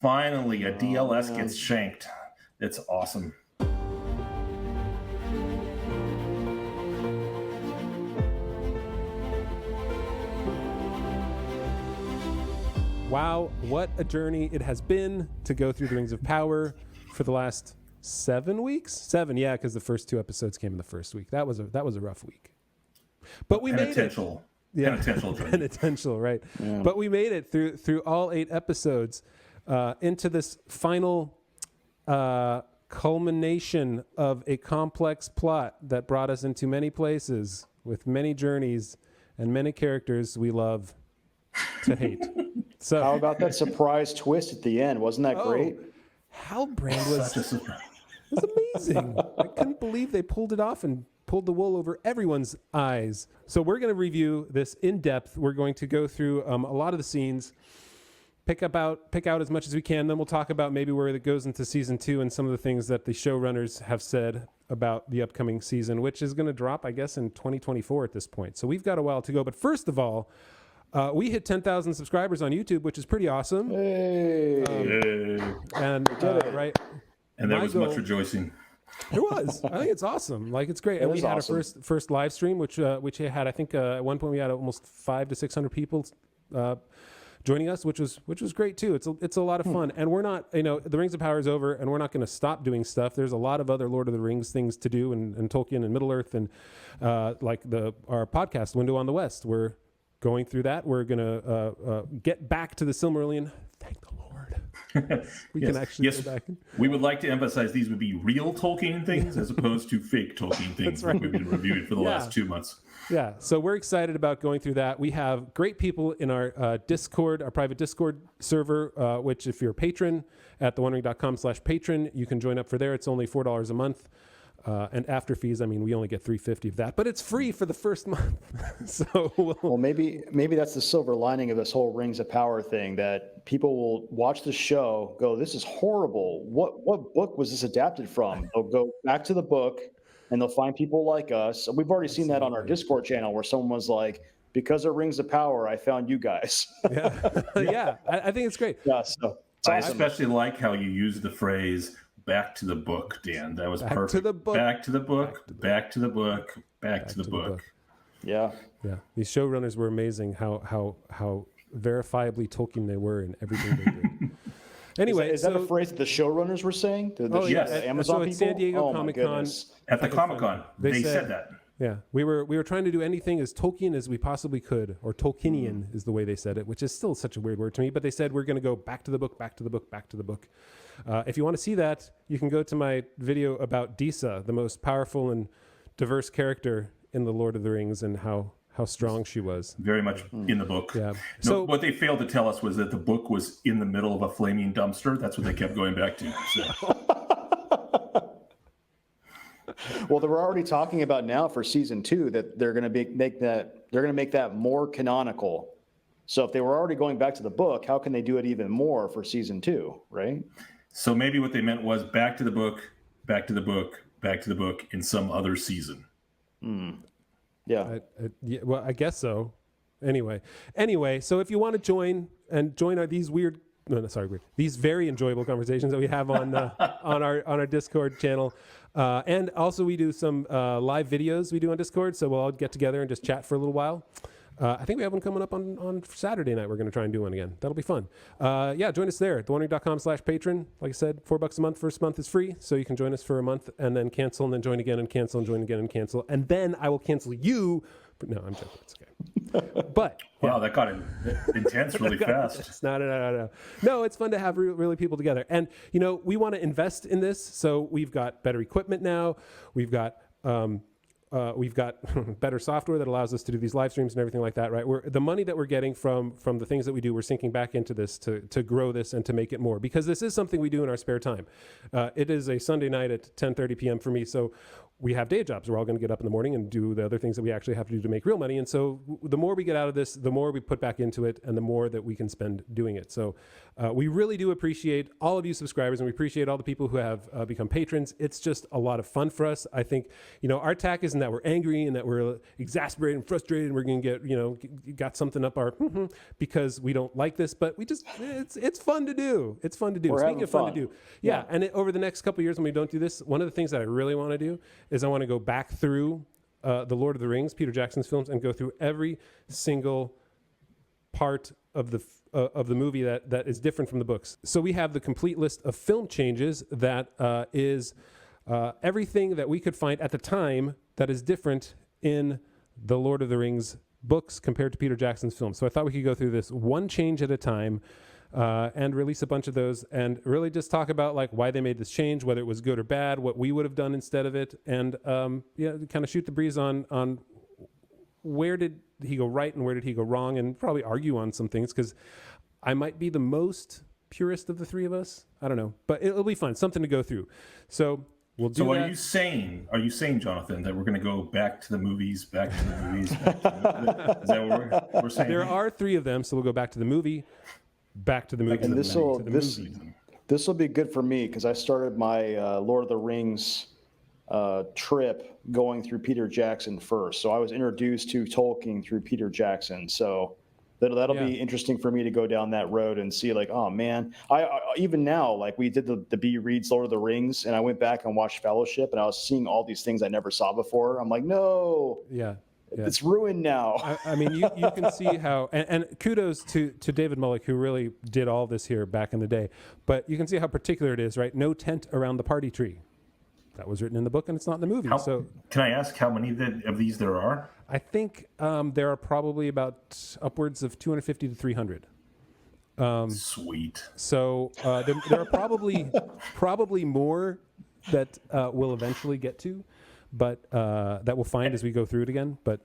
Finally, a DLS gets shanked. It's awesome. Wow, what a journey it has been to go through the Rings of Power for the last 7 weeks. 7, yeah, because the first 2 episodes came in the first week. That was a rough week, but we made it. Yeah, penitential, right? Yeah. But we made it through all 8 episodes into this final culmination of a complex plot that brought us into many places with many journeys and many characters we love to hate. So, how about that surprise twist at the end? Wasn't that great? Halbrand was amazing. I couldn't believe they pulled it off and pulled the wool over everyone's eyes. So we're going to review this in depth. We're going to go through a lot of the scenes, pick out as much as we can. Then we'll talk about maybe where it goes into season 2 and some of the things that the showrunners have said about the upcoming season, which is going to drop, I guess, in 2024 at this point. So we've got a while to go. But first of all, we hit 10,000 subscribers on YouTube, which is pretty awesome. Hey. And right. And there was much rejoicing. There was. I think it's awesome. Like, it's great. And we had our first live stream, which had, I think, at one point we had almost 500 to 600 people joining us, which was great too. It's a lot of fun. And we're not, the Rings of Power is over, and we're not going to stop doing stuff. There's a lot of other Lord of the Rings things to do, and Tolkien and Middle Earth, and like our podcast, Window on the West. We're going through that. We're going to get back to the Silmarillion. Thank the Lord. We can actually go back. We would like to emphasize these would be real Tolkien things as opposed to fake Tolkien things that we've been reviewing for the last 2 months. Yeah, so we're excited about going through that. We have great people in our Discord, our private Discord server, which if you're a patron at theonering.com/patron, you can join up for there. It's only $4 a month. And after fees, I mean, we only get $3.50 of that, but it's free for the first month. So well, maybe that's the silver lining of this whole Rings of Power thing, that people will watch the show, go, "This is horrible. What book was this adapted from?" They'll go back to the book, and they'll find people like us. We've already seen that on our Discord channel, where someone was like, "Because of Rings of Power, I found you guys." Yeah, I think it's great. Yeah, so I especially like how you use the phrase "back to the book," Dan. That was perfect. To the book. Back to the book. Back to the book. Back to the book. Yeah. These showrunners were amazing. How verifiably Tolkien they were in everything they did. Anyway, is that a phrase that the showrunners were saying? Yes. Amazon so at San Diego Comic-Con. At the Comic-Con, they said that. Yeah, we were trying to do anything as Tolkien as we possibly could, or Tolkienian is the way they said it, which is still such a weird word to me. But they said we're going to go back to the book, back to the book, back to the book. If you want to see that, you can go to my video about Disa, the most powerful and diverse character in the Lord of the Rings, and how strong she was. Very much in the book. Yeah. So what they failed to tell us was that the book was in the middle of a flaming dumpster. That's what they kept going back to. So. Well, they're already talking about now for season 2 that they're going to make that more canonical. So if they were already going back to the book, how can they do it even more for season 2, right? So maybe what they meant was back to the book, back to the book, back to the book in some other season. Yeah. Well, I guess so. Anyway, so if you want to join these very enjoyable conversations that we have on our Discord channel, and also we do some live videos we do on Discord, so we'll all get together and just chat for a little while. I think we have one coming up on Saturday night. We're going to try and do one again. That'll be fun. Join us there at theonering.com/patron. Like I said, $4 a month. First month is free, so you can join us for a month and then cancel and then join again and cancel and join again and cancel. And then I will cancel you. But no, I'm joking. It's okay. But wow, that got intense really fast. No, it's fun to have really people together. And, we want to invest in this. So we've got better equipment now. We've got better software that allows us to do these live streams and everything like that, right? The money that we're getting from the things that we do, we're sinking back into this to grow this and to make it more, because this is something we do in our spare time. It is a Sunday night at 10:30 p.m. for me, so we have day jobs. We're all going to get up in the morning and do the other things that we actually have to do to make real money. And so the more we get out of this, the more we put back into it, and the more that we can spend doing it. So We really do appreciate all of you subscribers, and we appreciate all the people who have become patrons. It's just a lot of fun for us. I think, our tack isn't that we're angry and that we're exasperated and frustrated and we're going to get, got something up our because we don't like this, but we just, it's fun to do. It's fun to do. Speaking of fun to do. Yeah. And over the next couple of years when we don't do this, one of the things that I really want to do is I want to go back through the Lord of the Rings, Peter Jackson's films, and go through every single part of the movie that is different from the books. So we have the complete list of film changes that is everything that we could find at the time that is different in the Lord of the Rings books compared to Peter Jackson's films. So I thought we could go through this one change at a time and release a bunch of those and really just talk about like why they made this change, whether it was good or bad, what we would have done instead of it, and kind of shoot the breeze on where did he go right and where did he go wrong, and probably argue on some things because I might be the most purist of the three of us. I don't know, but it'll be fun, something to go through. So we'll do that. So are you saying, Jonathan, that we're going to go back to the movies, back to the movies? Is that what we're saying? There are three of them, so we'll go back to the movie, back to the movie, and this will be good for me because I started my Lord of the Rings trip going through Peter Jackson first. So I was introduced to Tolkien through Peter Jackson. So that'll be interesting for me to go down that road and see like, oh man, I even now, like we did the B reads Lord of the Rings and I went back and watched Fellowship and I was seeing all these things I never saw before. I'm like, no. Yeah. It's ruined now. I mean, you can see how, and kudos to David Mullick, who really did all this here back in the day. But you can see how particular it is, right? No tent around the party tree. That was written in the book, and it's not in the movie. So, can I ask how many of these there are? I think there are probably about upwards of 250 to 300. Sweet. So there are probably more that we'll eventually get to, but that we'll find as we go through it again. But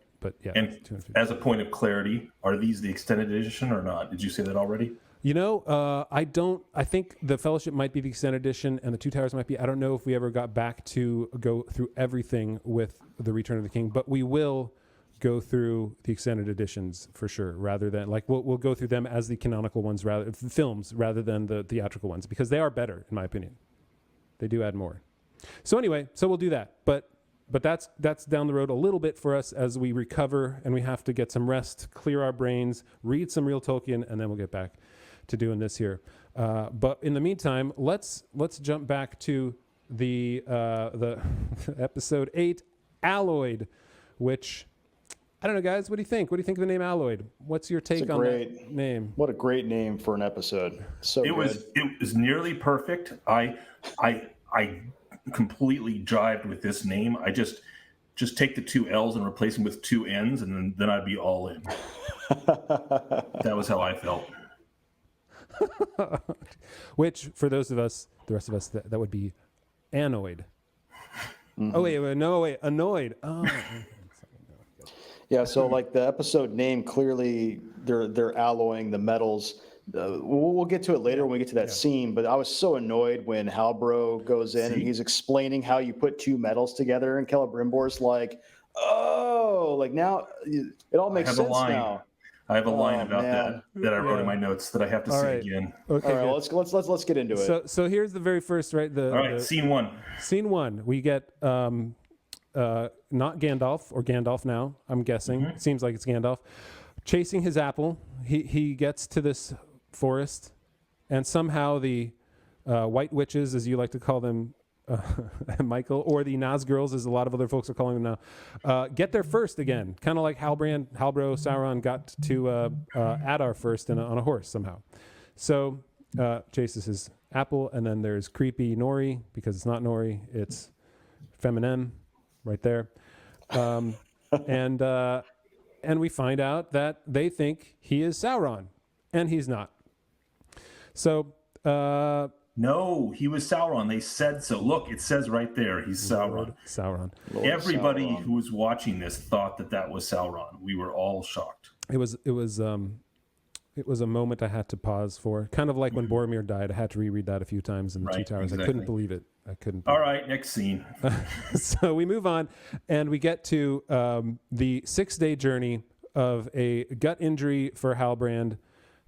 yeah. And as a point of clarity, are these the extended edition or not? Did you say that already? I think the Fellowship might be the extended edition and the Two Towers might be. I don't know if we ever got back to go through everything with the Return of the King, but we will go through the extended editions for sure, rather than like we'll go through them as the canonical ones, films rather than the theatrical ones, because they are better in my opinion. They do add more. So anyway, we'll do that. But that's down the road a little bit for us as we recover and we have to get some rest, clear our brains, read some real Tolkien, and then we'll get back to doing this here. But in the meantime, let's jump back to the episode 8, Alloyed, which I don't know, guys. What do you think? What do you think of the name Alloyed? What's your take on that name? What a great name for an episode. It was nearly perfect. I completely jived with this name. I just take the two L's and replace them with two N's, and then I'd be all in. That was how I felt. Which, for the rest of us, that would be annoyed. Mm-hmm. Oh wait, annoyed. Oh. Yeah, so like the episode name, clearly they're alloying the metals. We'll get to it later when we get to that scene, but I was so annoyed when Halbro goes in and he's explaining how you put two metals together, and Celebrimbor's like, oh, like now it all makes sense now. I have a line about that I wrote in my notes that I have to say again. Okay, all right, let's get into it. So here's the very first, right? Scene one. Scene one. We get not Gandalf or Gandalf now. I'm guessing. Mm-hmm. It seems like it's Gandalf chasing his apple. He gets to this forest, and somehow the white witches, as you like to call them, Michael, or the Nazgirls, as a lot of other folks are calling them now, get there first again. Kind of like Halbro, Sauron got to Adar first on a horse somehow. So chases his apple, and then there's creepy Nori, because it's not Nori, it's Feminem right there. And we find out that they think he is Sauron, and he's not. So... No, he was Sauron. They said so. Look, it says right there, he's Sauron. Lord Everybody Sauron. who was watching this thought that was Sauron. We were all shocked. It was a moment I had to pause for. Kind of like when Boromir died. I had to reread that a few times in the Two Towers. Exactly. I couldn't believe it. All right, next scene. So we move on, and we get to the 6-day journey of a gut injury for Halbrand,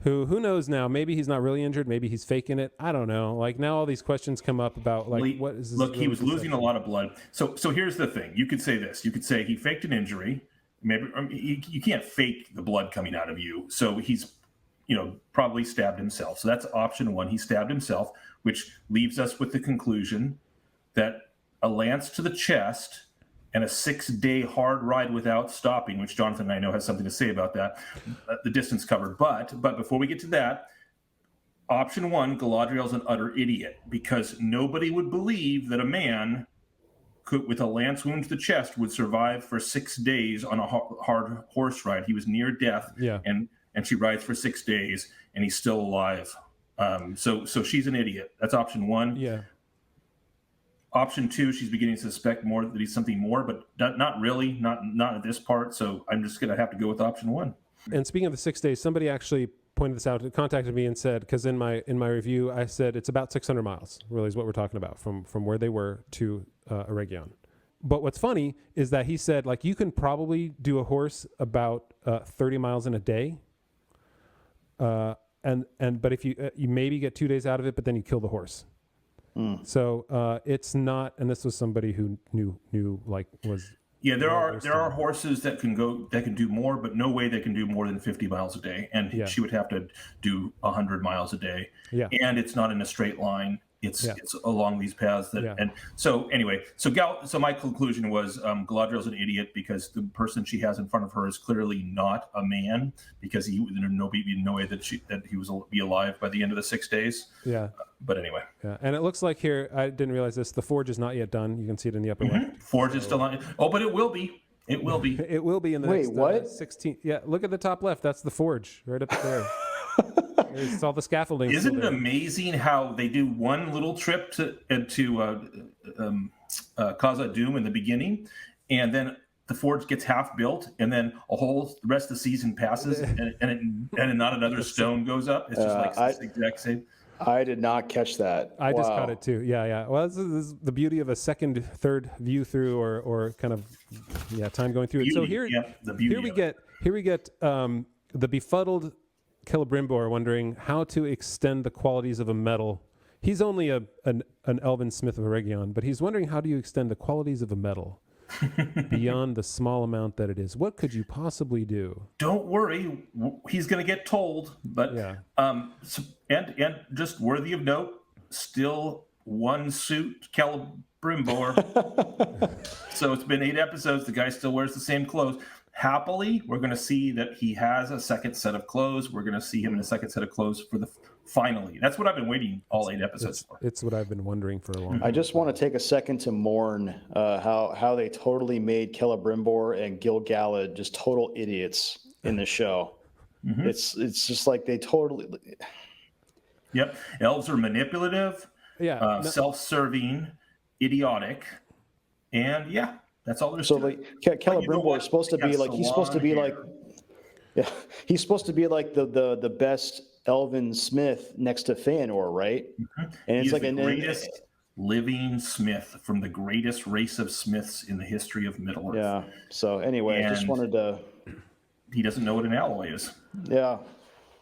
who knows now? Maybe he's not really injured. Maybe he's faking it. I don't know. Like now, all these questions come up about like what is this? Look, he really was losing a lot of blood. So here's the thing. You could say this. You could say he faked an injury. Maybe you can't fake the blood coming out of you. So he's, probably stabbed himself. So that's option one. He stabbed himself, which leaves us with the conclusion that a lance to the chest and a 6-day hard ride without stopping, which Jonathan and I know has something to say about that, the distance covered. But before we get to that, option one, Galadriel's an utter idiot, because nobody would believe that a man could, with a lance wound to the chest, would survive for 6 days on a hard horse ride. He was near death, and she rides for 6 days, and he's still alive. So she's an idiot. That's option one. Yeah. Option two, she's beginning to suspect more that he's something more, but not really, not at this part. So I'm just going to have to go with option one. And speaking of the 6 days, somebody actually pointed this out, contacted me and said, because in my review, I said it's about 600 miles, really is what we're talking about, from where they were to Eregion. But what's funny is that he said, like, you can probably do a horse about 30 miles in a day. But if you maybe get 2 days out of it, but then you kill the horse. So it's not, and this was somebody who knew like was. Yeah, there are horses that can do more, but no way they can do more than 50 miles a day. And she would have to do 100 miles a day. Yeah. And it's not in a straight line. It's along these paths and so anyway, so my conclusion was Galadriel's an idiot because the person she has in front of her is clearly not a man, because he would no way that he was be alive by the end of the 6 days. Yeah. But anyway. Yeah. And it looks like here, I didn't realize this, the forge is not yet done. You can see it in the upper left. Forge is still on. Oh, but it will be. It will be. It will be in the next 16. Yeah, look at the top left. That's the forge right up there. It's all the scaffolding. Isn't it amazing how they do one little trip to Khazad Dûm in the beginning, and then the forge gets half built, and then the rest of the season passes, and not another stone goes up. It's just like the exact same. I did not catch that. I just caught it too. Yeah. Well, this is the beauty of a second, third view through, or kind of time going through it. So here we get the befuddled Celebrimbor wondering how to extend the qualities of a metal. He's only an elven smith of Eregion, but he's wondering, how do you extend the qualities of a metal beyond the small amount that it is? What could you possibly do? Don't worry, he's going to get told. But and just worthy of note, still one suit Celebrimbor. So it's been 8 episodes. The guy still wears the same clothes. Happily, we're going to see that he has a second set of clothes. We're going to see him in a second set of clothes for finally. That's what I've been waiting all 8 episodes for. It's what I've been wondering for a long time. I just want to take a second to mourn how they totally made Celebrimbor and Gil-galad just total idiots in the show. Mm-hmm. It's just like they totally. Yep, elves are manipulative, self-serving, idiotic, and that's all there's to it. So like Celebrimbor is supposed to be like he's supposed to be like the best elven smith next to Fëanor, right? Mm-hmm. And it's like the greatest living smith from the greatest race of smiths in the history of Middle-earth. Yeah. So anyway, I just wanted to. He doesn't know what an alloy is. Yeah.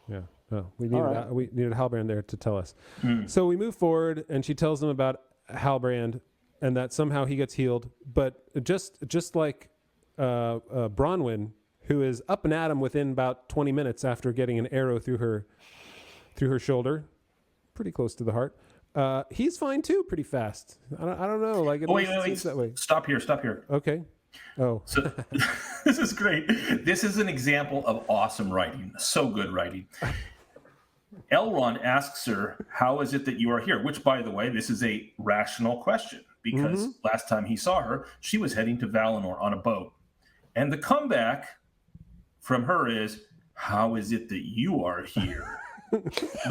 Yeah. Oh, we needed Halbrand there to tell us. So we move forward, and she tells them about Halbrand, and that somehow he gets healed. But just like Bronwyn, who is up and at him within about 20 minutes after getting an arrow through her shoulder, pretty close to the heart. He's fine too, pretty fast. I don't know. Like wait. That way. Stop here. Okay. Oh, so this is great. This is an example of awesome writing. So good writing. Elrond asks her, "How is it that you are here?" Which, by the way, this is a rational question, because last time he saw her, she was heading to Valinor on a boat. And the comeback from her is, "How is it that you are here?"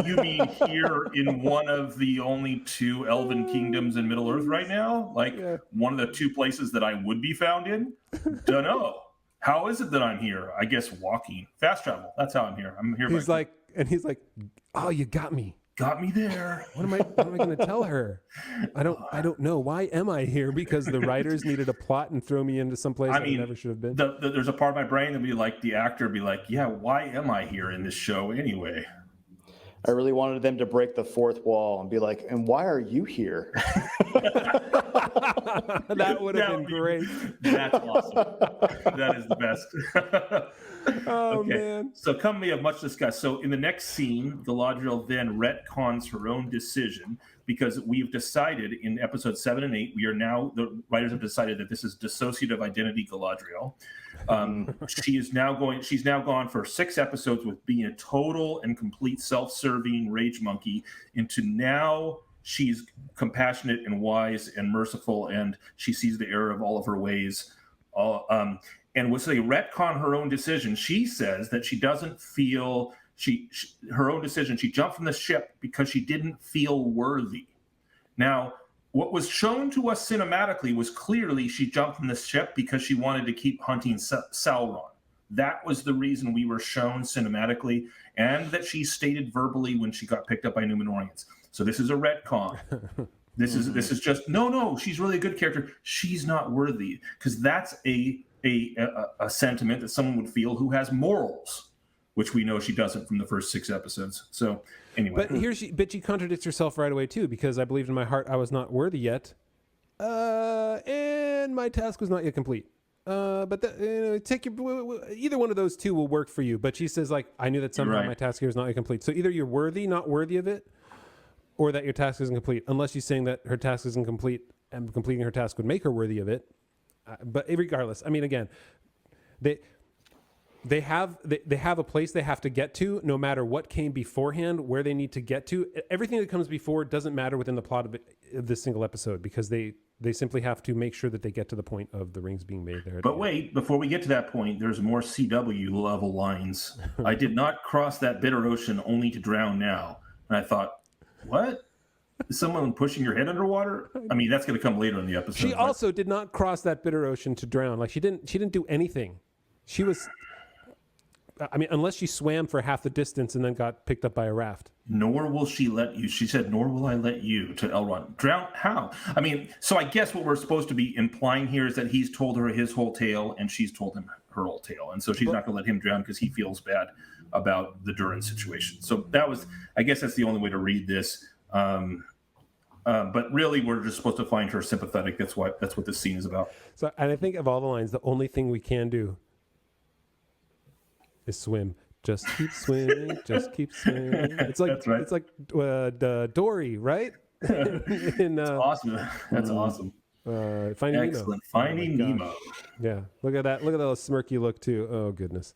You mean here in one of the only 2 elven kingdoms in Middle-earth right now? One of the 2 places that I would be found in? Dunno. How is it that I'm here? I guess walking. Fast travel. That's how I'm here. I'm here. He's like, "Oh, you got me. Got me there." What am I going to tell her? I don't know. Why am I here? Because the writers needed a plot and throw me into some place I never should have been. There's a part of my brain that be like, the actor be like, "Yeah, why am I here in this show anyway?" I really wanted them to break the fourth wall and be like, and why are you here? That would have been great. That's awesome. That is the best. Oh, okay. man. So come we have much discussed. So in the next scene, Galadriel then retcons her own decision because we've decided in episode 7 and 8, the writers have decided that this is dissociative identity Galadriel. She's now gone for 6 episodes with being a total and complete self-serving rage monkey into now she's compassionate and wise and merciful, and she sees the error of all of her ways. And when they retcon her own decision, she says that she doesn't feel her own decision. She jumped from the ship because she didn't feel worthy. Now, what was shown to us cinematically was clearly she jumped from the ship because she wanted to keep hunting Sauron. That was the reason we were shown cinematically, and that she stated verbally when she got picked up by Númenorians. So this is a retcon. This is just no. She's really a good character. She's not worthy, because that's a sentiment that someone would feel who has morals, which we know she doesn't from the first 6 episodes. So anyway, but she contradicts herself right away too, because I believed in my heart I was not worthy yet, and my task was not yet complete. But either one of those two will work for you. But she says, like, I knew that somehow my task here is not yet complete. So either you're worthy, not worthy of it, or that your task isn't complete. Unless she's saying that her task isn't complete and completing her task would make her worthy of it. But regardless, I mean, again, they have a place they have to get to, no matter what came beforehand, where they need to get to. Everything that comes before doesn't matter within the plot of this single episode, because they simply have to make sure that they get to the point of the rings being made there. But wait, before we get to that point, there's more CW level lines. I did not cross that bitter ocean only to drown now. And I thought, what? Is someone pushing your head underwater? I mean, that's going to come later in the episode. She also did not cross that bitter ocean to drown. Like, she didn't do anything. She was, I mean, unless she swam for half the distance and then got picked up by a raft. Nor will she let you. She said, nor will I let you, to Elrond. Drown? How? I mean, so I guess what we're supposed to be implying here is that he's told her his whole tale and she's told him her whole tale. And so she's not going to let him drown because he feels bad about the Durin situation. So I guess that's the only way to read this. But really, we're just supposed to find her sympathetic. That's what this scene is about. So, and I think of all the lines, the only thing we can do is swim. Just keep swimming. Just keep swimming. It's like, that's right. It's like Dory, right? That's awesome. That's awesome. Finding Excellent. Nemo. Finding Nemo. Yeah. Look at that. Look at that smirky look too. Oh goodness.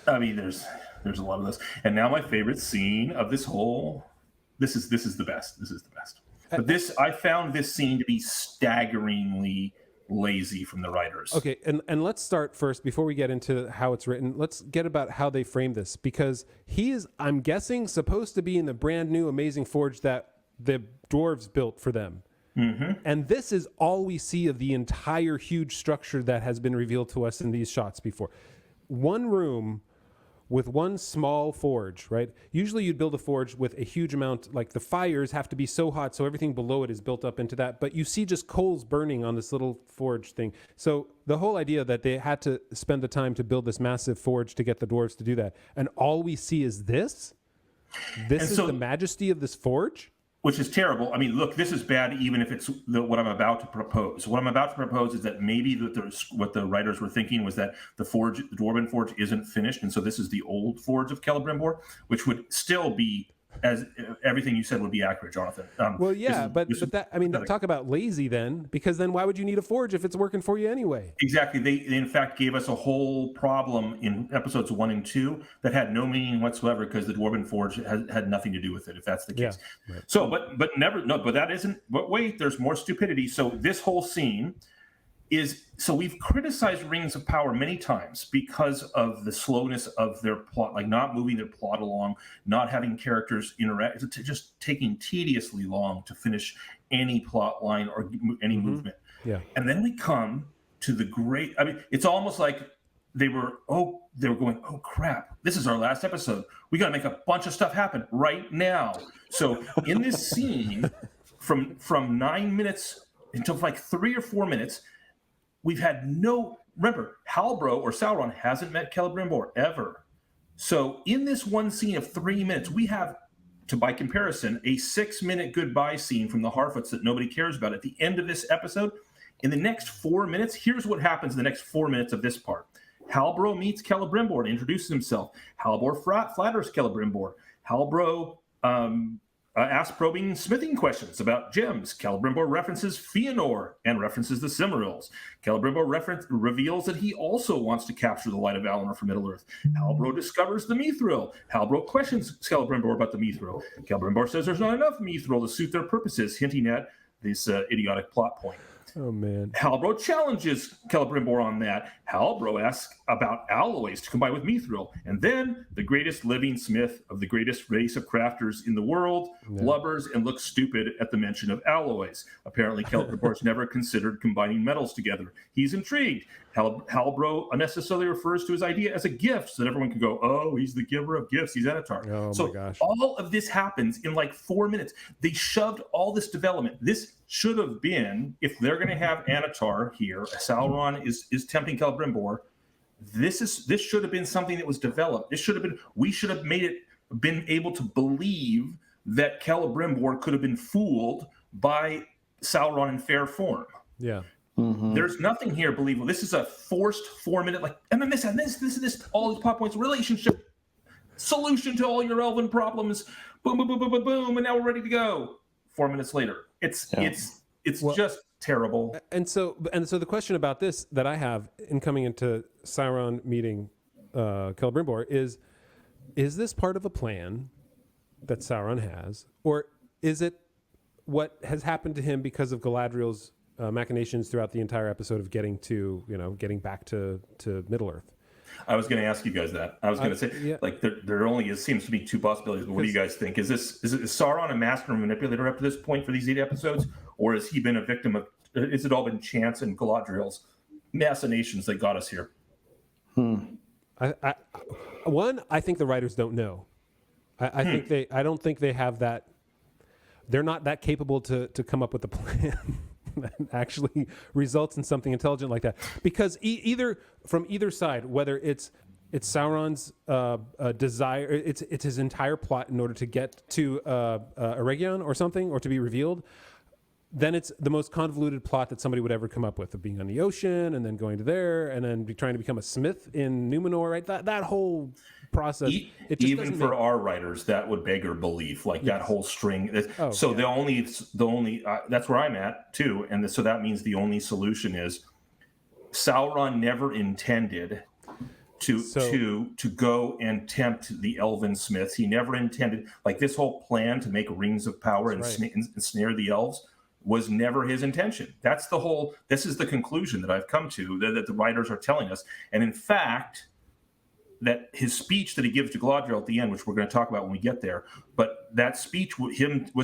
I mean, there's a lot of this. And now my favorite scene of this whole. This is the best. This is the best. But I found this scene to be staggeringly lazy from the writers. Okay, and let's start first, before we get into how it's written, let's get about how they frame this, because he is, I'm guessing, supposed to be in the brand new amazing forge that the dwarves built for them. Mm-hmm. And this is all we see of the entire huge structure that has been revealed to us in these shots before. One room with one small forge, right? Usually you'd build a forge with a huge amount, like the fires have to be so hot so everything below it is built up into that, but you see just coals burning on this little forge thing. So the whole idea that they had to spend the time to build this massive forge to get the dwarves to do that, and all we see is this? This is the majesty of this forge? Which is terrible. I mean, look, this is bad even if it's what I'm about to propose. What I'm about to propose is that maybe what the writers were thinking was that the Dwarven Forge isn't finished, and so this is the old Forge of Celebrimbor, which would still be, as everything you said would be accurate, Jonathan. Well, yeah, but that, I mean, talk about lazy then, because then why would you need a forge if it's working for you anyway? Exactly. They in fact gave us a whole problem in episodes 1 and 2 that had no meaning whatsoever, because the Dwarven Forge had nothing to do with it, if that's the case. Yeah, right. So, but that isn't. But wait, there's more stupidity. So this whole scene is, so we've criticized Rings of Power many times because of the slowness of their plot, like not moving their plot along, not having characters interact, just taking tediously long to finish any plot line or any movement. Yeah. And then we come to the great, I mean, it's almost like they were going, oh crap, this is our last episode. We got to make a bunch of stuff happen right now. So in this scene, from 9 minutes until like 3 or 4 minutes, we've had remember, Halbro or Sauron hasn't met Celebrimbor ever. So in this one scene of 3 minutes, we have by comparison, a 6-minute goodbye scene from the Harfoots that nobody cares about at the end of this episode. In the next 4 minutes, here's what happens in the next 4 minutes of this part. Halbro meets Celebrimbor and introduces himself. Halbro flatters Celebrimbor. Halbro asks probing smithing questions about gems. Celebrimbor references Fëanor and references the Silmarils. Celebrimbor reveals that he also wants to capture the light of Valinor for Middle-earth. Halbro discovers the Mithril. Halbro questions Celebrimbor about the Mithril. Celebrimbor says there's not enough Mithril to suit their purposes, hinting at this idiotic plot point. Oh, man. Halbro challenges Celebrimbor on that. Halbro asks about alloys to combine with Mithril. And then the greatest living smith of the greatest race of crafters in the world blubbers and looks stupid at the mention of alloys. Apparently, Celebrimbor's never considered combining metals together. He's intrigued. Halbro unnecessarily refers to his idea as a gift so that everyone can go, oh, he's the giver of gifts. He's Anatar. Oh, my gosh. All of this happens in like 4 minutes. They shoved all this development. This should have been, if they're going to have Anatar here, Sauron is tempting Celebrimbor. This should have been something that was developed. We should have been able to believe that Celebrimbor could have been fooled by Sauron in fair form. Yeah. Mm-hmm. There's nothing here believable. This is a forced 4 minute, and then this, all these plot points, relationship, solution to all your elven problems, boom, boom, boom, boom, boom, boom, and now we're ready to go. 4 minutes later, it's just terrible. And so the question about this that I have in coming into Sauron meeting Celebrimbor is this part of a plan that Sauron has, or is it what has happened to him because of Galadriel's machinations throughout the entire episode of getting back to Middle-earth? I was going to ask you guys that. I was going to say, there only seems to be two possibilities. But what do you guys think? Is Sauron a master manipulator up to this point for these 8 episodes, or has he been a victim of? Has it all been chance and Galadriel's machinations that got us here? I think the writers don't know. I don't think they have that. They're not that capable to come up with a plan that actually results in something intelligent like that. Because from either side, whether it's Sauron's desire, it's his entire plot in order to get to Eregion or something, or to be revealed, then it's the most convoluted plot that somebody would ever come up with, of being on the ocean and then going to there and then trying to become a smith in Númenor, right? That whole process. Even for our writers, that would beg our belief, that whole string. The only that's where I'm at too, and so that means the only solution is Sauron never intended to go and tempt the elven smiths. He never intended, this whole plan to make rings of power and snare the elves was never his intention. This is the conclusion that I've come to, that the writers are telling us. And in fact, that his speech that he gives to Galadriel at the end, which we're going to talk about when we get there, but that speech was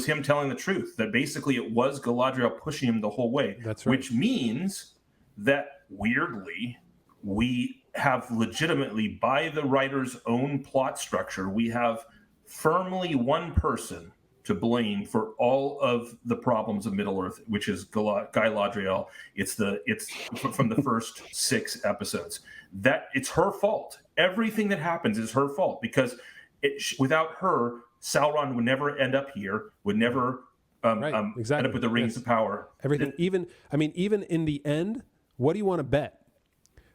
him telling the truth, that basically it was Galadriel pushing him the whole way. That's right. Which means that, weirdly, we have legitimately, by the writer's own plot structure, we have firmly one person to blame for all of the problems of Middle-earth, which is Galadriel. It's from the first 6 episodes. That it's her fault. Everything that happens is her fault, because without her, Sauron would never end up here, would never end up with the rings of power. Everything, even in the end, what do you want to bet?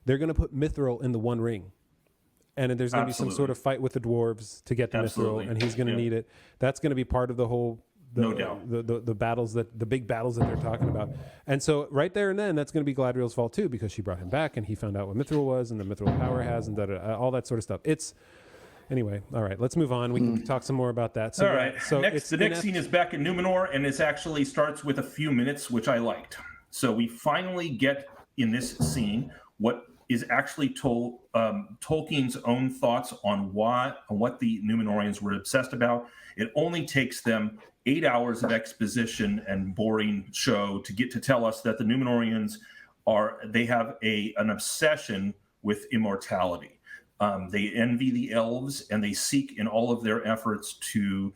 They're going to put Mithril in the One Ring. And there's going to be some sort of fight with the dwarves to get the Mithril, and he's going to need it. That's going to be part of the whole, no doubt, the battles the big battles that they're talking about. And so right there and then, that's going to be Galadriel's fault too, because she brought him back and he found out what Mithril was and the Mithril power has and all that sort of stuff. Anyway, all right, let's move on. We can talk some more about that. So, all right. So the next scene is back in Númenor, and it actually starts with a few minutes, which I liked. So we finally get in this scene what is actually Tolkien's own thoughts on what the Númenorians were obsessed about. It only takes them 8 hours of exposition and boring show to get to tell us that the Númenorians have an obsession with immortality. They envy the elves, and they seek in all of their efforts to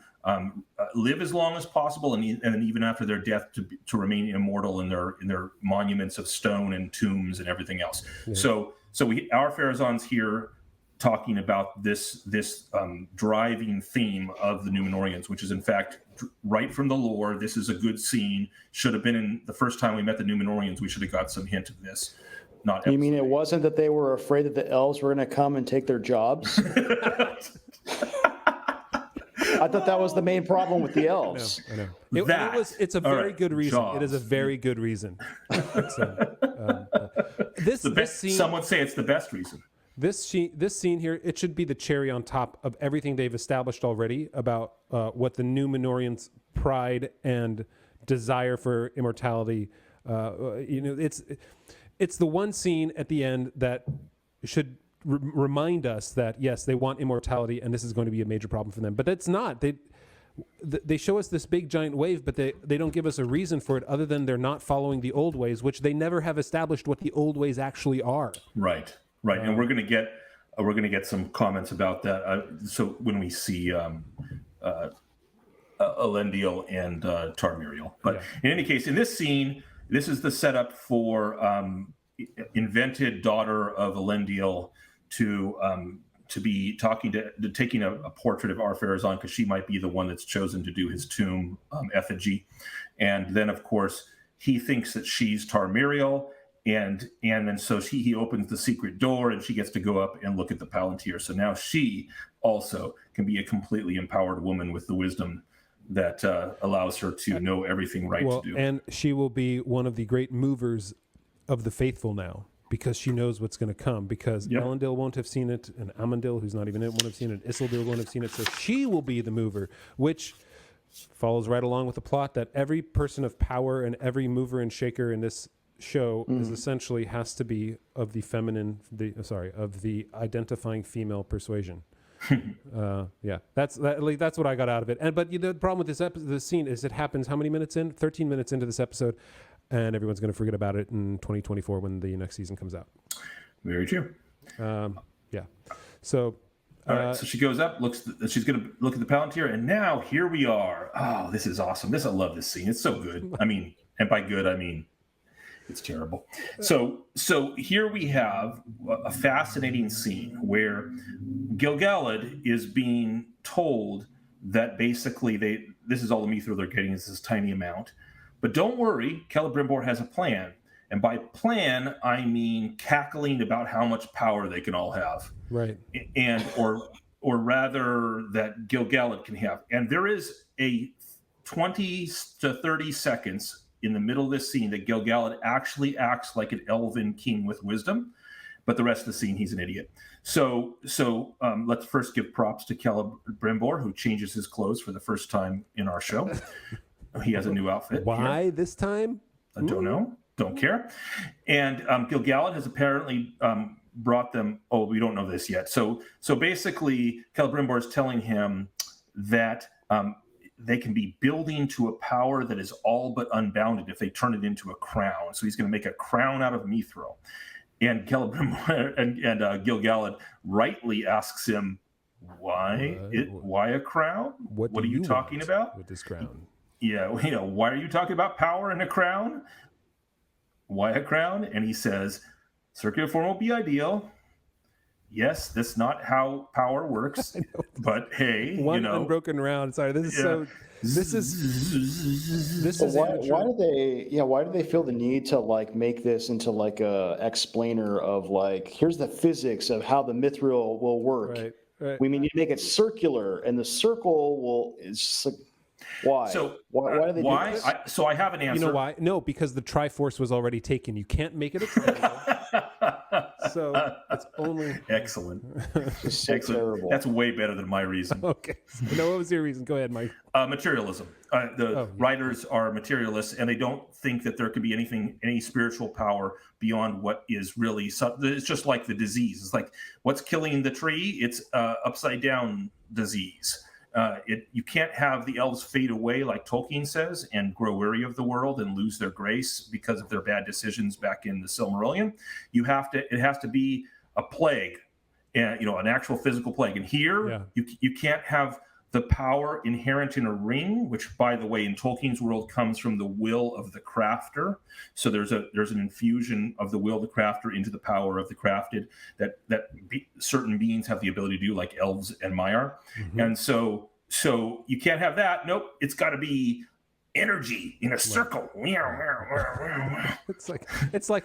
live as long as possible, and even after their death to remain immortal in their monuments of stone and tombs and everything else. Yeah. So our Pharazon's here talking about this driving theme of the Númenóreans, which is in fact right from the lore. This is a good scene. Should have been in the first time we met the Númenóreans. We should have got some hint of this. Not You mean it wasn't that they were afraid that the elves were going to come and take their jobs? I thought that was the main problem with the elves. I know. It's a very good reason. Jobs. It is a very good reason. This scene, some would say it's the best reason. This scene here, it should be the cherry on top of everything they've established already about what the Númenóreans' pride and desire for immortality. It's the one scene at the end that should remind us that yes, they want immortality, and this is going to be a major problem for them. But it's not. They show us this big giant wave, but they don't give us a reason for it other than they're not following the old ways, which they never have established what the old ways actually are. Right. And we're going to get some comments about that. So when we see Elendil and Tarmiriel, but in any case, in this scene, this is the setup for invented daughter of Elendil to be taking a portrait of Ar-Pharazôn, because she might be the one that's chosen to do his tomb effigy. And then, of course, he thinks that she's Tarmiriel, and then so he opens the secret door, and she gets to go up and look at the Palantir. So now she also can be a completely empowered woman with the wisdom that allows her to know everything to do. And she will be one of the great movers of the faithful now, because she knows what's going to come, because Elendil won't have seen it, and Amandil, who's not even in it, won't have seen it, Isildur won't have seen it, so she will be the mover, which follows right along with the plot that every person of power and every mover and shaker in this show is essentially has to be of the of the identifying female persuasion. That's what I got out of it. But the problem with this scene is it happens how many minutes in? 13 minutes into this episode, and everyone's going to forget about it in 2024 when the next season comes out. Very true. So, all right, so she goes up, she's going to look at the Palantir, and now here we are. Oh, this is awesome. I love this scene. It's so good. I mean, and by good, I mean it's terrible. So here we have a fascinating scene where Gil-galad is being told that basically this is all the mithril they're getting, is this tiny amount. But don't worry, Celebrimbor has a plan. And by plan, I mean cackling about how much power they can all have. Right. And or rather that Gil-galad can have. And there is a 20 to 30 seconds in the middle of this scene that Gil-galad actually acts like an elven king with wisdom, but the rest of the scene, he's an idiot. So let's first give props to Celebrimbor, who changes his clothes for the first time in our show. He has a new outfit. Why here. This time? I don't know. Don't care. And Gil-galad has apparently brought them. Oh, we don't know this yet. So basically, Celebrimbor is telling him that they can be building to a power that is all but unbounded if they turn it into a crown. So he's going to make a crown out of mithril. And Celebrimbor and Gil-galad rightly asks him, why a crown? What are you talking about with this crown? Yeah, why are you talking about power and a crown? Why a crown? And he says, circular form will be ideal. Yes, that's not how power works. But hey, one unbroken round. Sorry, this is so. This is. Why do they feel the need to make this into a explainer of here's the physics of how the mithril will work? Right. We need to make it circular, and the circle will. It's why? So why do they do this? So I have an answer. You know why? No, because the Triforce was already taken. You can't make it a triangle. So it's only excellent. So excellent. Terrible. That's way better than my reason. Okay. No, what was your reason? Go ahead, Mike. Materialism. Writers are materialists, and they don't think that there could be any spiritual power beyond what is really. It's just like the disease. It's like what's killing the tree? It's upside down disease. You can't have the elves fade away like Tolkien says and grow weary of the world and lose their grace because of their bad decisions back in the Silmarillion. It has to be a plague, and an actual physical plague. And here you can't have the power inherent in a ring, which, by the way, in Tolkien's world comes from the will of the crafter. So there's an infusion of the will of the crafter into the power of the crafted that certain beings have the ability to do, like elves and Maiar. And so you can't have that. Nope, it's got to be energy in a circle. It's like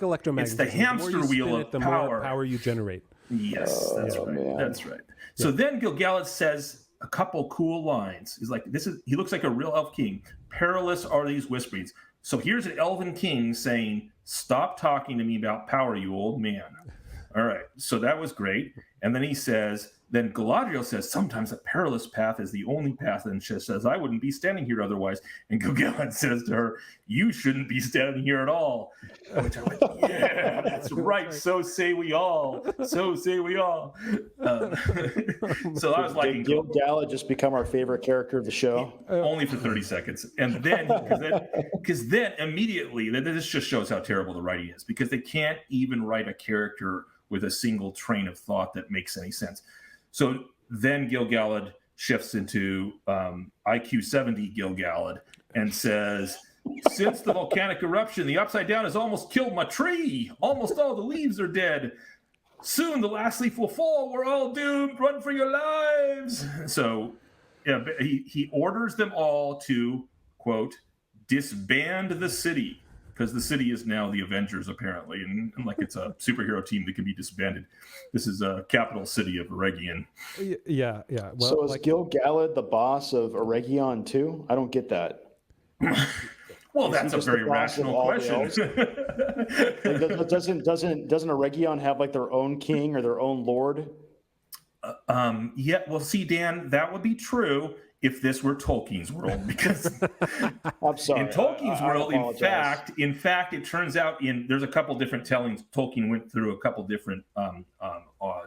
electromagnetism. It's the hamster wheel of the power. more power you generate. Yes, that's right. Man. That's right. So then Gil-galad says a couple cool lines. He's like, he looks like a real elf king. Perilous are these whisperings. So here's an elven king saying, stop talking to me about power, you old man. All right. So that was great. And then he says, then Galadriel says, sometimes a perilous path is the only path. And she says, I wouldn't be standing here otherwise. And Gil-galad says to her, you shouldn't be standing here at all. Which I'm like, yeah, that's right. So say we all. So say we all. So I was like, Did Gil-galad just become our favorite character of the show? Only for 30 seconds. And then, because then immediately, this just shows how terrible the writing is, because they can't even write a character with a single train of thought that makes any sense. So then Gil-galad shifts into IQ 70 Gil-galad and says, since the volcanic eruption, the Upside Down has almost killed my tree. Almost all the leaves are dead. Soon the last leaf will fall. We're all doomed. Run for your lives. So yeah, he orders them all to, quote, disband the city, because the city is now the Avengers, apparently, and like it's a superhero team that can be disbanded. This is a capital city of Eregion. Yeah. Well, so is Gil-galad the boss of Eregion too? I don't get that. Well, that's a very rational question. Doesn't Eregion have like their own king or their own lord? Yeah. Well, see, Dan, that would be true if this were Tolkien's world, because I'm sorry. In Tolkien's world, apologize. in fact, it turns out there's a couple different tellings. Tolkien went through a couple different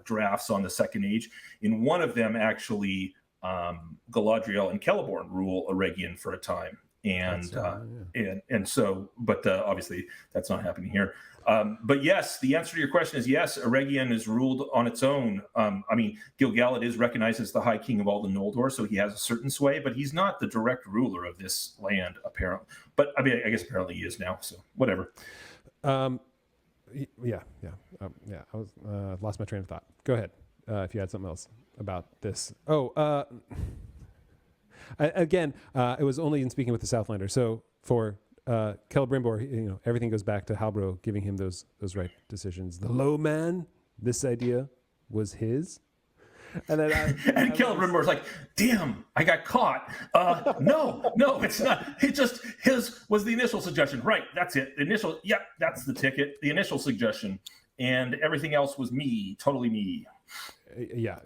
drafts on the Second Age. In one of them, actually, Galadriel and Celebrimbor rule Eregion for a time, and so, but obviously that's not happening here. But yes, the answer to your question is yes. Eregion is ruled on its own. I mean, Gil-galad is recognized as the High King of all the Noldor, so he has a certain sway, but he's not the direct ruler of this land, apparently. But I mean, I guess apparently he is now. So whatever. I was lost my train of thought. Go ahead if you had something else about this. Again, it was only in speaking with the Southlander. So for Celebrimbor, everything goes back to Halbro giving him those right decisions. The low man, this idea was his. And then and Celebrimbor's like, damn, I got caught. No, it's not. It just, his was the initial suggestion. Right, that's it. The initial, yep, that's the ticket. The initial suggestion. And everything else was me, totally me. Yeah.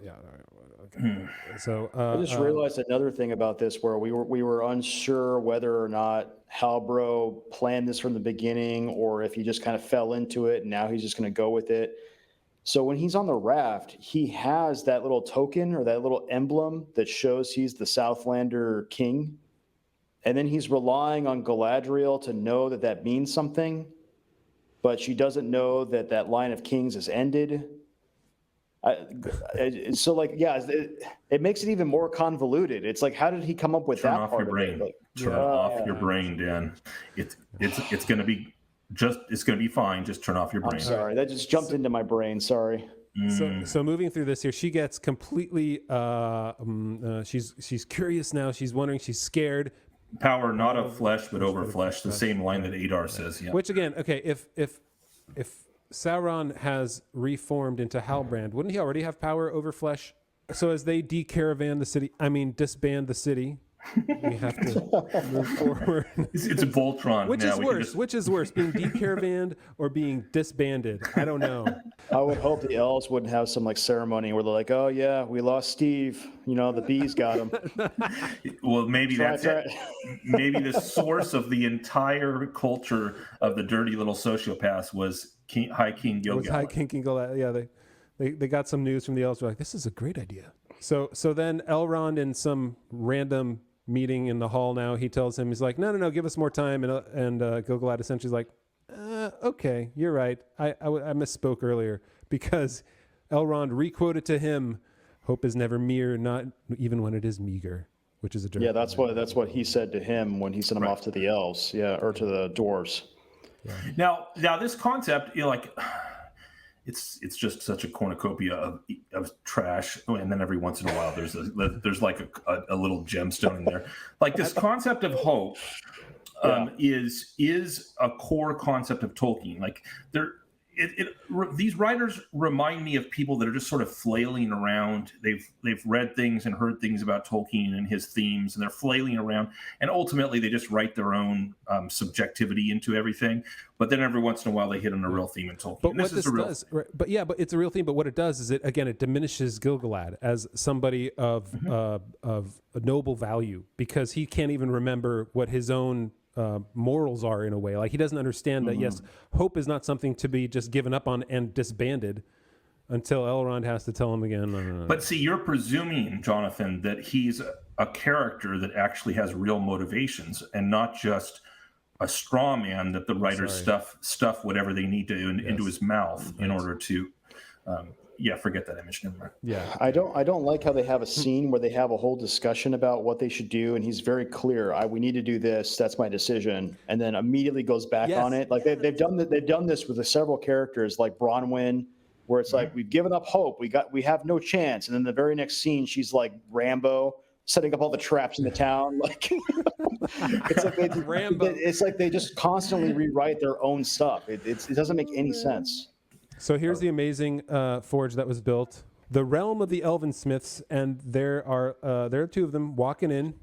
Okay. So I just realized another thing about this, where we were unsure whether or not Halbro planned this from the beginning, or if he just kind of fell into it and now he's just going to go with it. So when he's on the raft, he has that little token or that little emblem that shows he's the Southlander king, and then he's relying on Galadriel to know that means something, but she doesn't know that line of kings has ended. So like, yeah, it makes it even more convoluted. It's like, how did he come up with that part of it? Like, Turn off your brain, Dan. It's going to be it's going to be fine. Just turn off your brain. I'm sorry, that just jumped into my brain. Sorry. So moving through this here, she gets completely. She's curious now. She's wondering. She's scared. Power not of flesh, but over flesh. The same line that Adar says. Yeah. Which again, okay, if Sauron has reformed into Halbrand, wouldn't he already have power over flesh? So as they disband the city, we have to move forward. It's a Voltron. Which is worse? Which is worse, being decaravaned or being disbanded? I don't know. I would hope the elves wouldn't have some like ceremony where they're like, "Oh yeah, we lost Steve. The bees got him." Well, maybe that's it. Maybe the source of the entire culture of the dirty little sociopaths was High King Gil-galad. Was High King Gil-galad? Yeah, they got some news from the elves. They're like, "This is a great idea." So then Elrond, in some random meeting in the hall now, he tells him, he's like, no, give us more time. And Gil-galad essentially is like, okay, you're right. I misspoke earlier, because Elrond requoted to him Hope is never mere, not even when it is meager, which is a direct. Yeah, that's what he said to him when he sent him off to the elves, or to the dwarves. Yeah. Now this concept, like, it's just such a cornucopia of trash, and then every once in a while there's like a little gemstone in there. Like this concept of hope is a core concept of Tolkien. Like these writers remind me of people that are just sort of flailing around. They've read things and heard things about Tolkien and his themes, and they're flailing around. And ultimately, they just write their own subjectivity into everything. But then every once in a while, they hit on a real theme in Tolkien. But what this does, but it's a real theme. But what it does is it diminishes Gil-galad as somebody of a noble value, because he can't even remember what his own morals are in a way. Like he doesn't understand that, yes, hope is not something to be just given up on and disbanded until Elrond has to tell him again. But see, you're presuming, Jonathan, that he's a character that actually has real motivations and not just a straw man that the writers stuff whatever they need to into his mouth in order to forget that image. Never mind. Yeah. I don't like how they have a scene where they have a whole discussion about what they should do, and he's very clear. We need to do this. That's my decision, and then immediately goes back on it. Like they've done this with several characters, like Bronwyn, where it's like we've given up hope. We have no chance, and then the very next scene, she's like Rambo, setting up all the traps in the town. Like it's like they just constantly rewrite their own stuff. It doesn't make any sense. So here's the amazing forge that was built. The realm of the elven smiths, and there are two of them walking in,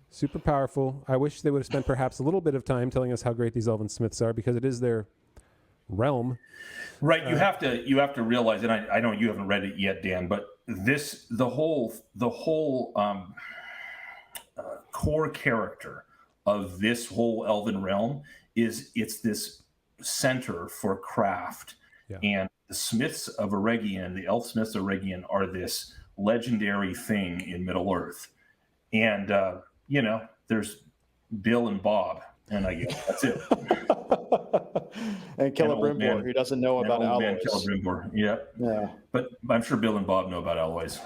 super powerful. I wish they would have spent perhaps a little bit of time telling us how great these elven smiths are, because it is their realm. Right. You have to realize, and I know you haven't read it yet, Dan, but the whole core character of this whole elven realm it's this center for craft. Yeah. And the Smiths of Eregion, the Elf Smiths of Eregion, are this legendary thing in Middle-earth. And, there's Bill and Bob, and I guess that's it. And Celebrimbor, who doesn't know about alloys. Celebrimbor, yeah. But I'm sure Bill and Bob know about alloys.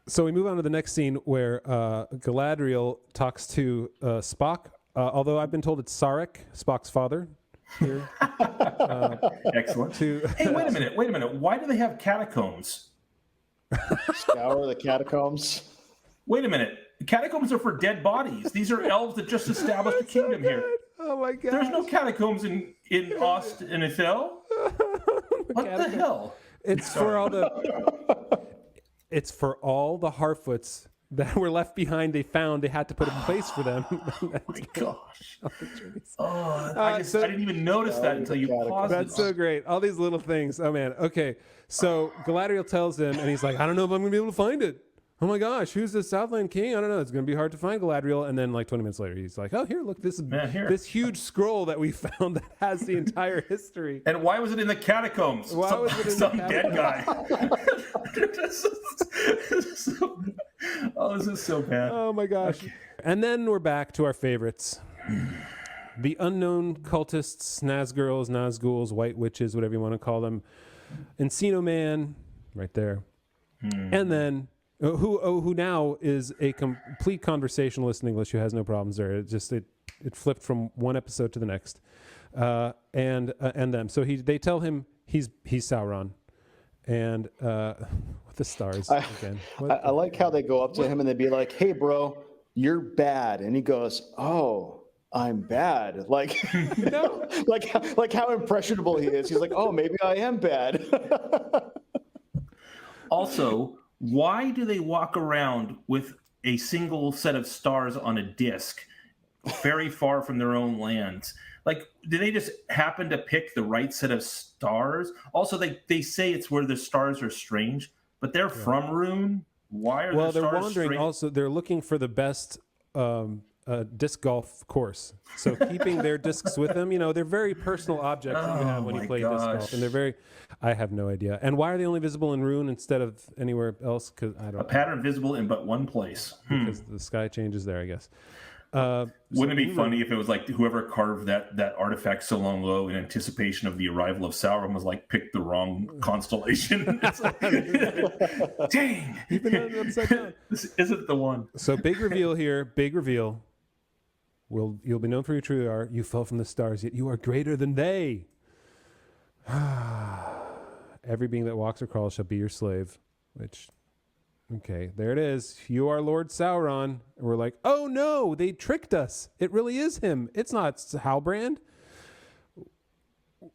So we move on to the next scene where Galadriel talks to Spock, although I've been told it's Sarek, Spock's father. Here. Excellent. Hey, wait a minute. Why do they have catacombs? Scour the catacombs. Wait a minute. Catacombs are for dead bodies. These are elves that just established a kingdom here. Oh my god. There's no catacombs in Ost and Ithel. What the hell? It's for all the Harfoots that were left behind. They had to put a place for them. Oh my gosh. I didn't even notice that until you paused. That's so great. All these little things. Oh man. Okay. So Galadriel tells him, and he's like, I don't know if I'm going to be able to find it. Oh my gosh, who's the Southland King? I don't know. It's going to be hard to find, Galadriel. And then like 20 minutes later, he's like, oh, here, look, this huge scroll that we found that has the entire history. And why was it in the catacombs? Some dead guy. This is so bad. Oh my gosh. Okay. And then we're back to our favorites. The unknown cultists, Nazgirls, Nazguls, White Witches, whatever you want to call them. Encino Man, right there. And then who now is a complete conversationalist in English who has no problems there. It flipped from one episode to the next. And them. So they tell him he's Sauron. And with the stars again. I like how they go up to him and they'd be like, hey bro, you're bad. And he goes, oh, I'm bad. Like, like how impressionable he is. He's like, oh, maybe I am bad. Also, why do they walk around with a single set of stars on a disc very far from their own lands? Like, do they just happen to pick the right set of stars? Also, they say it's where the stars are strange, but they're from Rune. Why are the stars they're wandering strange? Also, they're looking for the best disc golf course. So keeping their discs with them, they're very personal objects that you have when you play disc golf. And they're I have no idea. And why are they only visible in Rune instead of anywhere else? Because I don't know. A pattern visible in but one place. Because the sky changes there, I guess. Wouldn't it be funny if it was like whoever carved that artifact so long ago in anticipation of the arrival of Sauron was like picked the wrong constellation? It's like, dang, you've been upside down. This isn't the one. So big reveal here. Big reveal. You'll be known for your true you are. You fell from the stars, yet you are greater than they. Every being that walks or crawls shall be your slave. Which, okay, there it is. You are Lord Sauron. And we're like, oh no, they tricked us. It really is him. It's not Halbrand.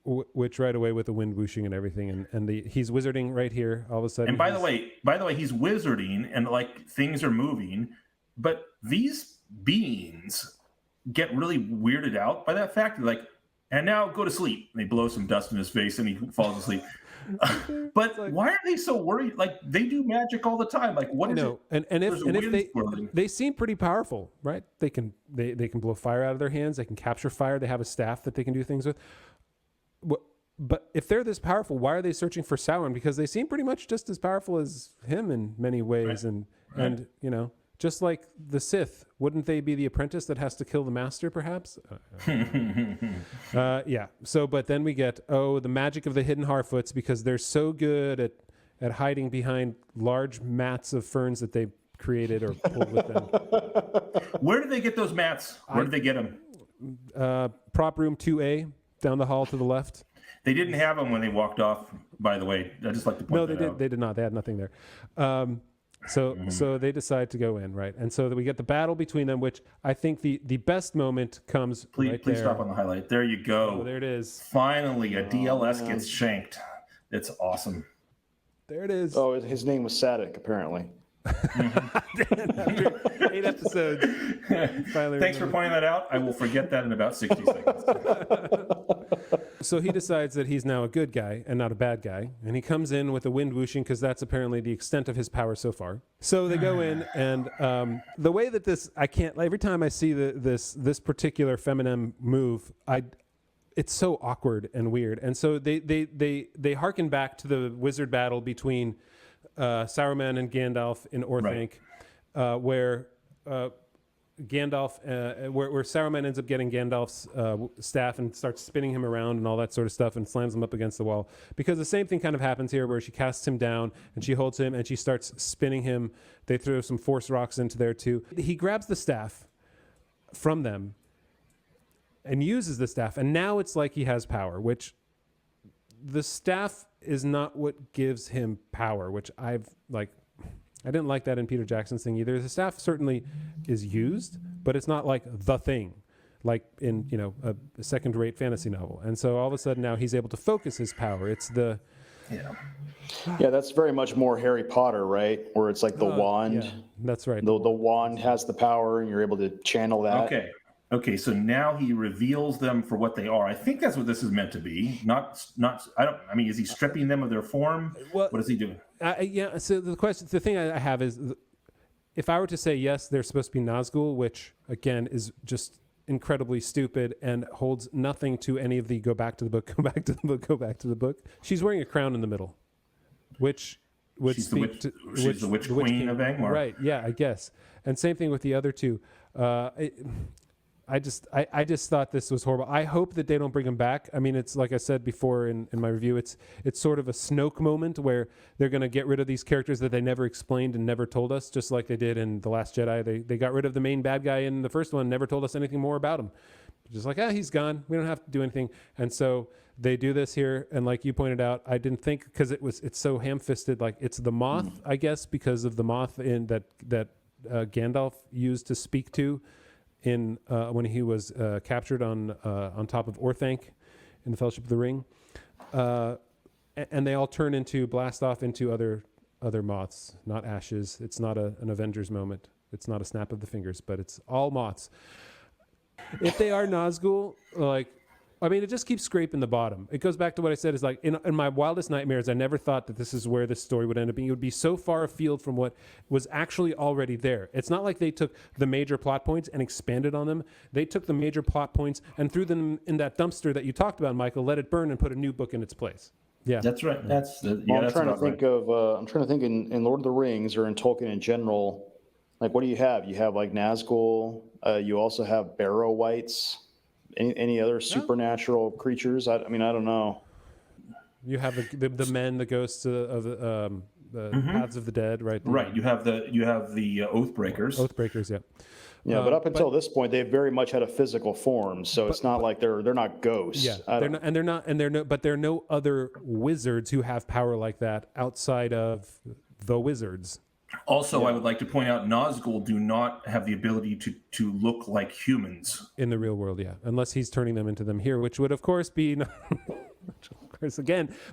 Which right away with the wind whooshing and everything, and he's wizarding right here. All of a sudden. And by the way, he's wizarding, and like things are moving, but these beings get really weirded out by that fact. They're like, and now go to sleep. And they blow some dust in his face, and he falls asleep. But like, why are they so worried? Like they do magic all the time. Like what is it? And if they seem pretty powerful, right? They can blow fire out of their hands. They can capture fire. They have a staff that they can do things with. But if they're this powerful, why are they searching for Sauron? Because they seem pretty much just as powerful as him in many ways, right. And you know, just like the Sith, wouldn't they be the apprentice that has to kill the master, perhaps? Yeah. So, but then we get the magic of the hidden Harfoots, because they're so good at hiding behind large mats of ferns that they created or pulled with them. Where did they get those mats? Where did they get them? Prop room 2A. Down the hall to the left. They didn't have them when they walked off, by the way. I just like to point that out. No, they did not. They had nothing there. So they decide to go in, right? And so we get the battle between them, which I think the best moment comes Please there. Stop on the highlight. There you go. Oh, there it is. Finally, a DLS gets shanked. It's awesome. There it is. Oh, his name was Sadik, apparently. After 8 episodes. Thanks for pointing that out. I will forget that in about 60 seconds. So he decides that he's now a good guy and not a bad guy, and he comes in with a wind whooshing because that's apparently the extent of his power so far. So they go in, and the way that every time I see this particular feminine move, it's so awkward and weird. And so they harken back to the wizard battle between Saruman and Gandalf in Orthanc, right. Where Saruman ends up getting Gandalf's staff and starts spinning him around and all that sort of stuff and slams him up against the wall. Because the same thing kind of happens here, where she casts him down and she holds him and she starts spinning him. They throw some force rocks into there too. He grabs the staff from them and uses the staff, and now it's like he has power, which the staff is not what gives him power, which I didn't like that in Peter Jackson's thing either. The staff certainly is used, but it's not like the thing, like in, you know, a second-rate fantasy novel. And so all of a sudden now he's able to focus his power. It's the... Yeah, that's very much more Harry Potter, right? Where it's like the wand. Yeah, that's right. The wand has the power and you're able to channel that. Okay, so now he reveals them for what they are. I think that's what this is meant to be. Is he stripping them of their form? What is he doing? Yeah, so the thing I have is, if I were to say yes, they're supposed to be Nazgul, which again is just incredibly stupid and holds nothing to any of the go back to the book, go back to the book, go back to the book. She's wearing a crown in the middle, which would speak to... She's the witch queen of Angmar. Right, yeah, I guess. And same thing with the other two. I just thought this was horrible. I hope that they don't bring him back. I mean, it's like I said before in my review, it's sort of a Snoke moment where they're going to get rid of these characters that they never explained and never told us, just like they did in The Last Jedi. They got rid of the main bad guy in the first one, never told us anything more about him. Just like, he's gone. We don't have to do anything. And so they do this here, and like you pointed out, I didn't think, because it's so ham-fisted, like it's the moth, I guess, because of the moth in that Gandalf used to speak to in when he was captured on top of Orthanc in the Fellowship of the Ring, and they all blast off into other moths, not ashes. It's not an Avengers moment. It's not a snap of the fingers, but it's all moths. If they are Nazgul, it just keeps scraping the bottom. It goes back to what I said, is like in my wildest nightmares, I never thought that this is where this story would end up being. It would be so far afield from what was actually already there. It's not like they took the major plot points and expanded on them. They took the major plot points and threw them in that dumpster that you talked about, Michael, let it burn and put a new book in its place. Yeah, that's right. I'm trying to think in Lord of the Rings or in Tolkien in general, Like, what do you have? You have like Nazgul. You also have Barrow Wights. Any other supernatural creatures? I mean, I don't know. You have the men, the ghosts of the Paths of the Dead, right? Right. You have the Oathbreakers. Oathbreakers, yeah. Yeah, but up until this point, they've very much had a physical form, so it's not like they're not ghosts. Yeah, but there are no other wizards who have power like that outside of the wizards. Also, I would like to point out Nazgul do not have the ability to look like humans in the real world, yeah, unless he's turning them into them here, which would of course be,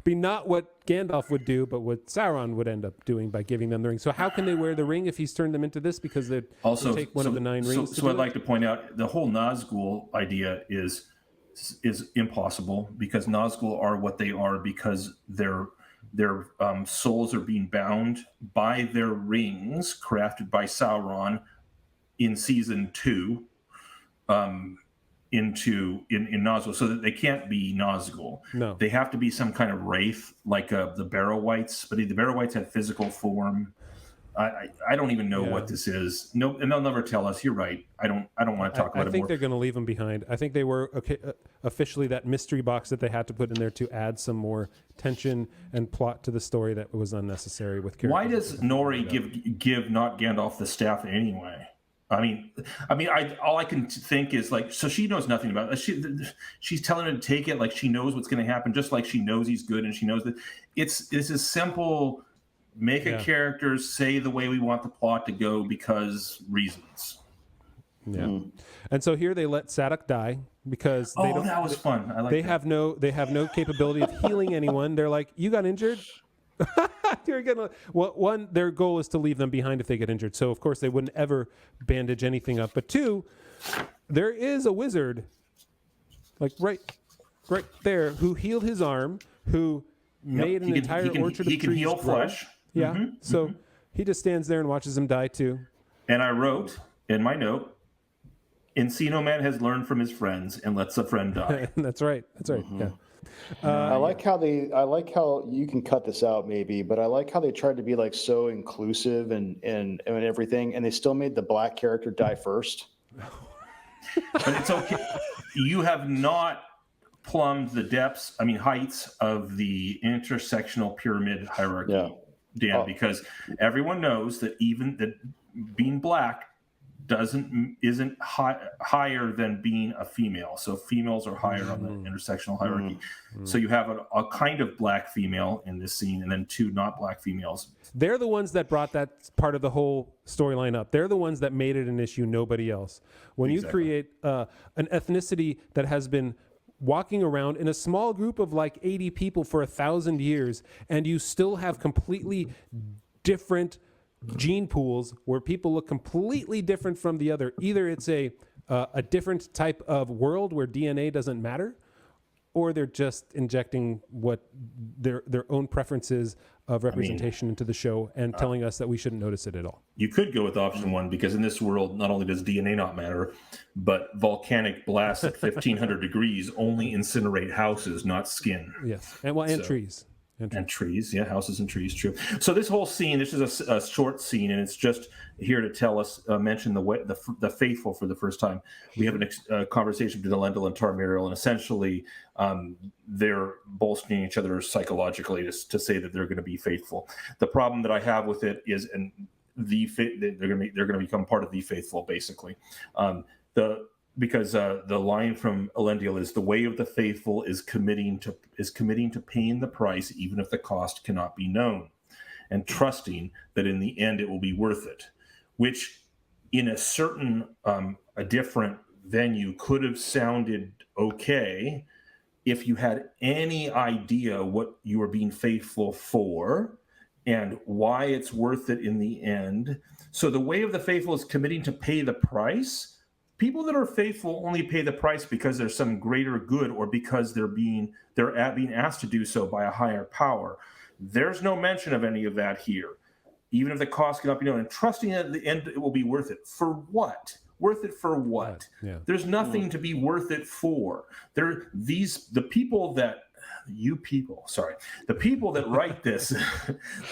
be not what Gandalf would do, but what Sauron would end up doing by giving them the ring. So how can they wear the ring if he's turned them into this? Because they'd take one of the 9 rings. So I'd like to point out the whole Nazgul idea is impossible, because Nazgul are what they are because their souls are being bound by their rings crafted by Sauron in season 2 in Nazgul, so that they can't be Nazgul. No, they have to be some kind of wraith, like the Barrow Wights. But the Barrow Wights have physical form. I don't even know what this is. No, and they'll never tell us. You're right. I don't want to talk about it more. I think they're going to leave them behind. I think they were officially that mystery box that they had to put in there to add some more tension and plot to the story that was unnecessary with characters. Why does Nori give not Gandalf the staff anyway? I mean, all I can think is, like, so she knows nothing about it. She's telling him to take it like she knows what's going to happen, just like she knows he's good and she knows that it's a simple. Make a character say the way we want the plot to go because reasons. Yeah, and so here they let Sadok die because that was fun. I like they have no capability of healing anyone. They're like, you got injured. You're gonna their goal is to leave them behind if they get injured. So of course they wouldn't ever bandage anything up. But 2, there is a wizard, like right there, who healed his arm, who made an entire orchard of trees. He can heal flesh. Yeah. So he just stands there and watches them die too. And I wrote in my note, Encino Man has learned from his friends and lets a friend die. That's right. Yeah. I like how you can cut this out maybe, but I like how they tried to be like so inclusive and everything, and they still made the black character die first. But it's okay. You have not plumbed the depths, heights of the intersectional pyramid hierarchy, Dan, because everyone knows that even that being black isn't higher than being a female. So females are higher on the intersectional hierarchy. So you have a kind of black female in this scene, and then 2 not black females. They're the ones that brought that part of the whole storyline up. They're the ones that made it an issue, nobody else. When you create an ethnicity that has been walking around in a small group of like 80 people for 1,000 years, and you still have completely different gene pools where people look completely different from the other. Either it's a different type of world where DNA doesn't matter, or they're just injecting what their own preferences of representation into the show and telling us that we shouldn't notice it at all. You could go with option 1, because in this world, not only does DNA not matter, but volcanic blasts at 1,500 degrees only incinerate houses, not skin. Yes, and trees. And trees, houses and trees, true. So this whole scene, this is a short scene, and it's just here to tell us, mention the faithful for the first time. We have a conversation between Elendil and Tarmiriel, and essentially they're bolstering each other psychologically to say that they're going to be faithful. The problem that I have with it is, they're going to become part of the faithful, basically. Because the line from Elendil is, the way of the faithful is committing to paying the price even if the cost cannot be known, and trusting that in the end it will be worth it, which in a certain a different venue could have sounded okay if you had any idea what you were being faithful for and why it's worth it in the end. So the way of the faithful is committing to pay the price. People that are faithful only pay the price because there's some greater good, or because they're being asked to do so by a higher power. There's no mention of any of that here, even if the cost cannot be known. And trusting that at the end it will be worth it. For what? Worth it for what? Yeah. There's nothing to be worth it for. The people that write this,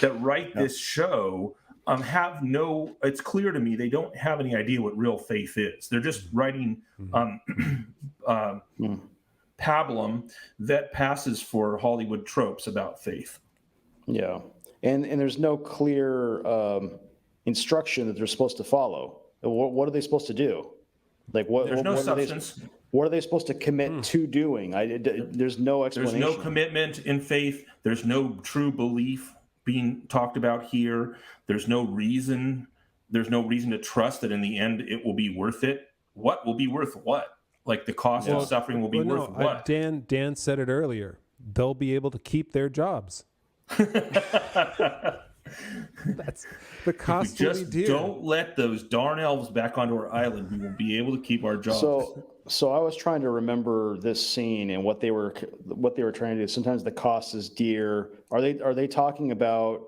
this show have no. It's clear to me they don't have any idea what real faith is. They're just writing pablum that passes for Hollywood tropes about faith. Yeah, and there's no clear instruction that they're supposed to follow. What are they supposed to do? Like There's no what substance. What are they supposed to commit to doing? There's no explanation. There's no commitment in faith. There's no true belief being talked about here. There's no reason. There's no reason to trust that in the end it will be worth it. What will be worth what? Like the cost of suffering will be worth what? Dan said it earlier. They'll be able to keep their jobs. That's the cost. If we just don't let those darn elves back onto our island, we will be able to keep our jobs. So I was trying to remember this scene and what they were trying to do. Sometimes the cost is dear. Are they talking about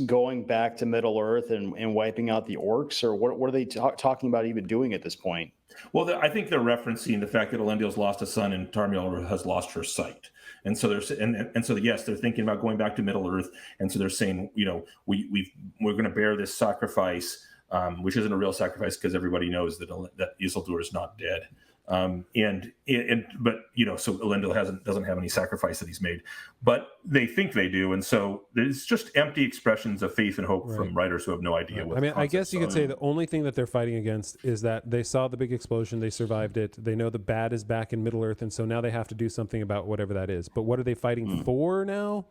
going back to Middle Earth and wiping out the orcs, or what are they talking about even doing at this point? Well, I think they're referencing the fact that Elendil's lost a son and Tarmiel has lost her sight. And so yes, they're thinking about going back to Middle Earth. And so they're saying, we're going to bear this sacrifice, which isn't a real sacrifice because everybody knows that Isildur is not dead. So Elendil doesn't have any sacrifice that he's made, but they think they do, and so there's just empty expressions of faith and hope from writers who have no idea what. I mean, I guess you could say the only thing that they're fighting against is that they saw the big explosion, they survived it, they know the bad is back in Middle Earth, and so now they have to do something about whatever that is. But what are they fighting for now?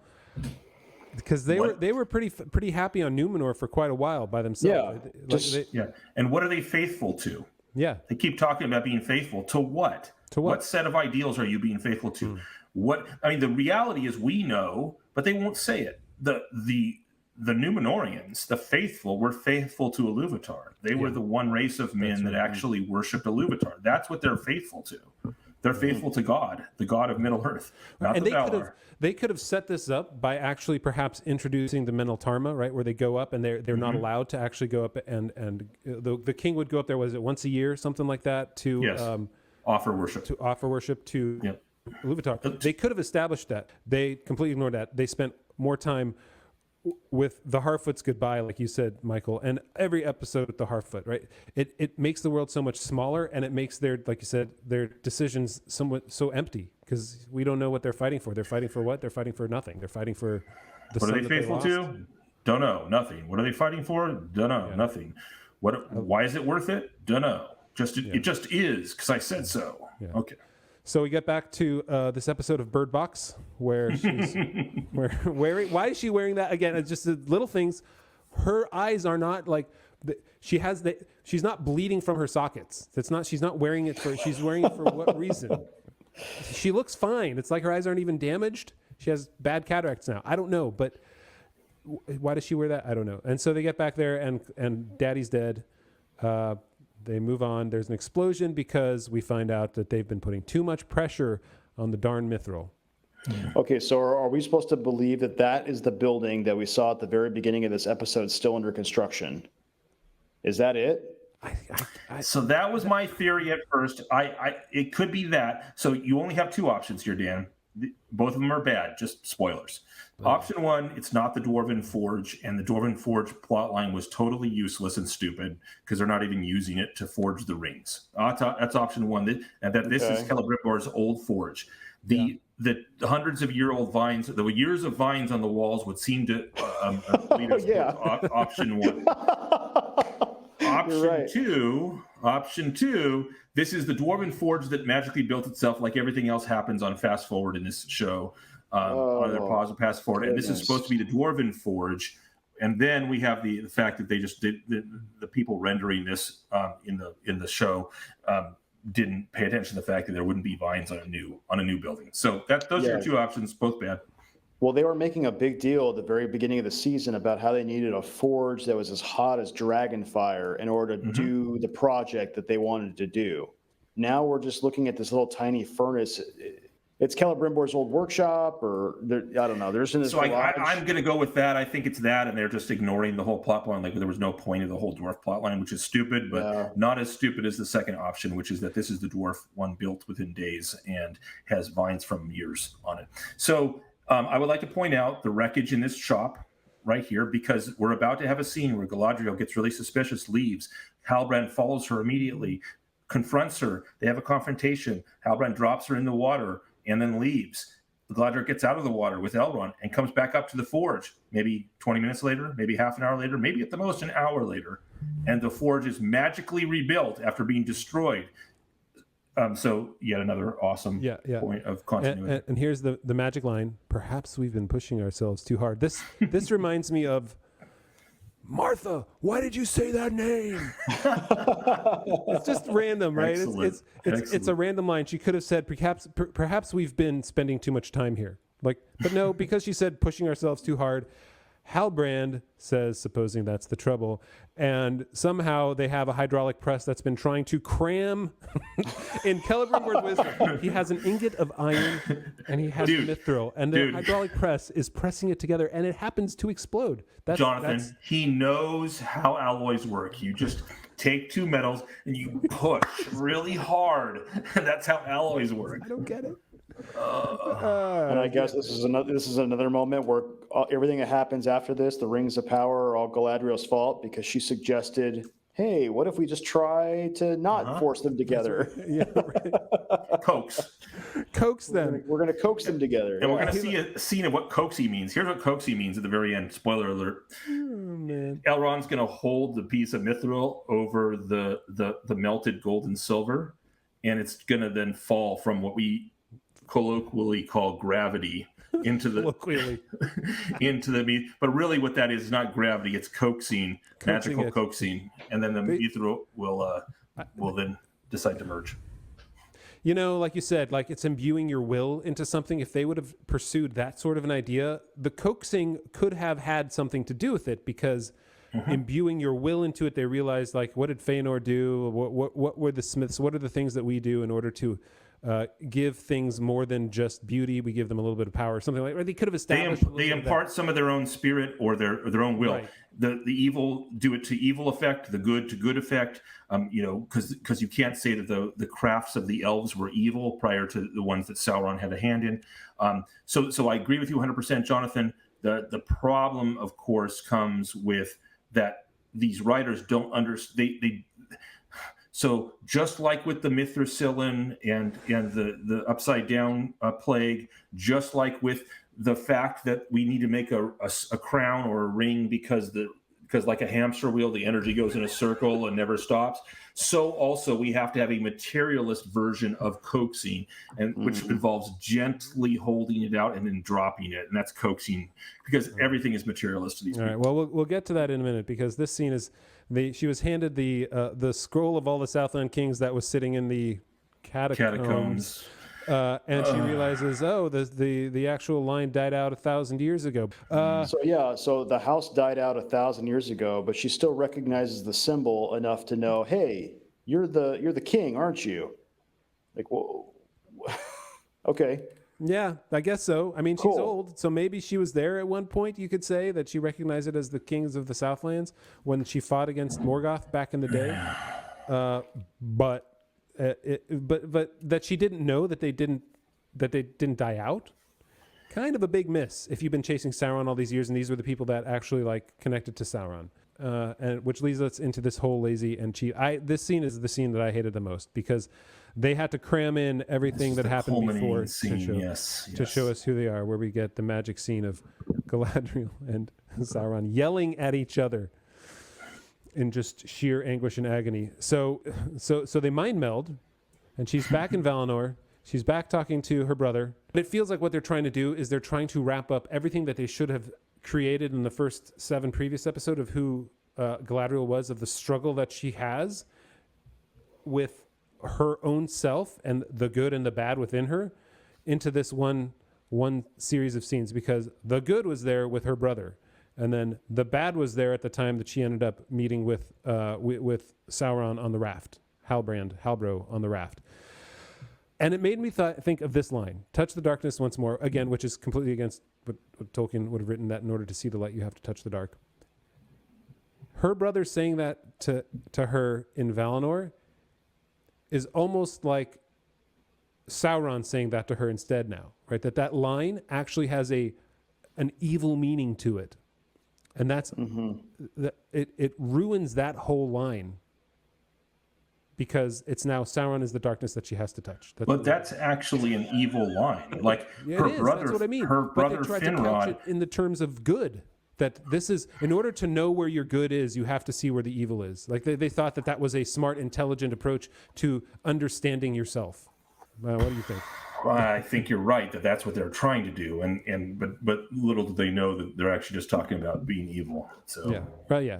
Because they were pretty happy on Númenor for quite a while by themselves. And what are they faithful to? Yeah. They keep talking about being faithful to what? To what? What set of ideals are you being faithful to? The reality is we know, but they won't say it. The Númenorians, the faithful, were faithful to Ilúvatar. They were the one race of men that actually worshipped Ilúvatar. That's what they're faithful to. They're faithful to God, the God of Middle Earth, not the Valar. They could have set this up by actually perhaps introducing the Mental Tarma, right, where they go up and they're not allowed to actually go up, and the king would go up there. Was it once a year, something like that, to offer worship to Ilúvatar? They could have established that. They completely ignored that. They spent more time with the Harfoot's goodbye, like you said, Michael, and every episode with the Harfoot, right? It makes the world so much smaller, and it makes their, like you said, their decisions somewhat so empty because we don't know what they're fighting for. They're fighting for what? They're fighting for nothing. They're fighting for the What are they faithful to? Don't know. Nothing. What are they fighting for? Don't know. Yeah. Nothing. Why is it worth it? Don't know. It just is because I said so. Yeah. Okay. So we get back to this episode of Bird Box where she's wearing. Why is she wearing that again? It's just the little things. Her eyes are not like she's not bleeding from her sockets. She's not wearing it for. She's wearing it for what reason? She looks fine. It's like her eyes aren't even damaged. She has bad cataracts now. I don't know, but why does she wear that? I don't know. And so they get back there, and Daddy's dead. They move on. There's an explosion because we find out that they've been putting too much pressure on the darn mithril. Okay, so are we supposed to believe that is the building that we saw at the very beginning of this episode still under construction? Is that it? So that was my theory at first. It could be that. So you only have two options here, Dan. Both of them are bad, just spoilers. Option one, it's not the Dwarven Forge, and the Dwarven Forge plotline was totally useless and stupid because they're not even using it to forge the rings. That's option one, that this is Celebrimbor's old forge. The hundreds of years of vines on the walls would seem to lead us to option one. Option two, this is the Dwarven Forge that magically built itself like everything else happens on Fast Forward in this show. On their pause and pass forward. Goodness. And this is supposed to be the Dwarven Forge. And then we have the fact that they just did the people rendering this in the show didn't pay attention to the fact that there wouldn't be vines on a new building. So those are your two options, both bad. Well, they were making a big deal at the very beginning of the season about how they needed a forge that was as hot as dragonfire in order to do the project that they wanted to do. Now we're just looking at this little tiny furnace. It's Celebrimbor's old workshop, or I don't know. There's in this. So I'm going to go with that. I think it's that, and they're just ignoring the whole plot line. Like there was no point of the whole dwarf plot line, which is stupid, but not as stupid as the second option, which is that this is the dwarf one built within days and has vines from years on it. So I would like to point out the wreckage in this shop. right here because we're about to have a scene where Galadriel gets really suspicious, leaves. Halbrand follows her immediately, confronts her. They have a confrontation. Halbrand drops her in the water and then leaves. Galadriel gets out of the water with Elrond and comes back up to the forge, maybe 20 minutes later, maybe half an hour later, maybe at the most an hour later. And the forge is magically rebuilt after being destroyed. So yet another awesome point of continuity. And here's the magic line. Perhaps we've been pushing ourselves too hard. This reminds me of Martha, why did you say that name? It's just random, right? It's a random line. She could have said, perhaps we've been spending too much time here. But no, because she said pushing ourselves too hard, Halbrand says, supposing that's the trouble, and somehow they have a hydraulic press that's been trying to cram in Celebrimbor's wisdom. He has an ingot of iron and he has mithril, and the hydraulic press is pressing it together, and it happens to explode. Jonathan, he knows how alloys work. You just take two metals and you push really hard. That's how alloys work. I don't get it. And I guess this is another moment where everything that happens after this, the Rings of Power, are all Galadriel's fault because she suggested, "Hey, what if we just try to not force them together? Yeah, right. Coax them. We're going to coax them together, and we're going to see a scene of what coaxy means. Here's what coaxy means at the very end. Spoiler alert. Man. Elrond's going to hold the piece of mithril over the melted gold and silver, and it's going to then fall from what we colloquially call gravity into the but really what that is not gravity, it's coaxing magical coaxing, and then the mithril will then decide to merge. Like you said, like it's imbuing your will into something. If they would have pursued that sort of an idea, the coaxing could have had something to do with it, because imbuing your will into it, they realized, like, what did Feanor do? What were the Smiths? What are the things that we do in order to give things more than just beauty? We give them a little bit of power, or something like that. Or they could have established. They impart some of their own spirit or their own will. Right. The evil do it to evil effect, the good to good effect. Because you can't say that the crafts of the elves were evil prior to the ones that Sauron had a hand in. So I agree with you 100%, Jonathan. The problem, of course, comes with that these writers don't understand. So just like with the Mithracillin and the upside down plague, just like with the fact that we need to make a crown or a ring because like a hamster wheel, the energy goes in a circle and never stops. So also we have to have a materialist version of coaxing, and which involves gently holding it out and then dropping it, and that's coaxing, because everything is materialist to these people. All right. Well, we'll get to that in a minute, because this scene is she was handed the scroll of all the Southland kings that was sitting in the catacombs. And she realizes, the actual line died out 1,000 years ago. So the house died out 1,000 years ago, but she still recognizes the symbol enough to know, hey, you're the king, aren't you? Like, whoa. Okay. Yeah, I guess so. I mean, she's old, so maybe she was there at one point. You could say that she recognized it as the kings of the Southlands when she fought against Morgoth back in the day. But that she didn't know that they didn't die out. Kind of a big miss if you've been chasing Sauron all these years, and these were the people that actually connected to Sauron, and which leads us into this whole lazy and cheap. This scene is the scene that I hated the most, because they had to cram in everything that happened before to show us who they are. Where we get the magic scene of Galadriel and Sauron yelling at each other in just sheer anguish and agony. So they mind meld, and she's back in Valinor. She's back talking to her brother. But it feels like what they're trying to do is they're trying to wrap up everything that they should have created in the first 7 previous episodes of who Galadriel was, of the struggle that she has with her own self and the good and the bad within her, into this one series of scenes, because the good was there with her brother. And then the bad was there at the time that she ended up meeting with Sauron on the raft, Halbro on the raft. And it made me think of this line, touch the darkness once more, again, which is completely against what Tolkien would have written, that in order to see the light, you have to touch the dark. Her brother saying that to her in Valinor is almost like Sauron saying that to her instead now, right? That line actually has an evil meaning to it. And that's it ruins that whole line because it's now Sauron is the darkness that she has to touch. That's actually an evil line. Like her brother, that's what I mean. her brother but they tried to couch it Finrod. in the terms of good. That this is, in order to know where your good is, you have to see where the evil is. Like they thought that was a smart, intelligent approach to understanding yourself. What do you think? I think you're right that's what they're trying to do, but little do they know that they're actually just talking about being evil. So Yeah, right, yeah.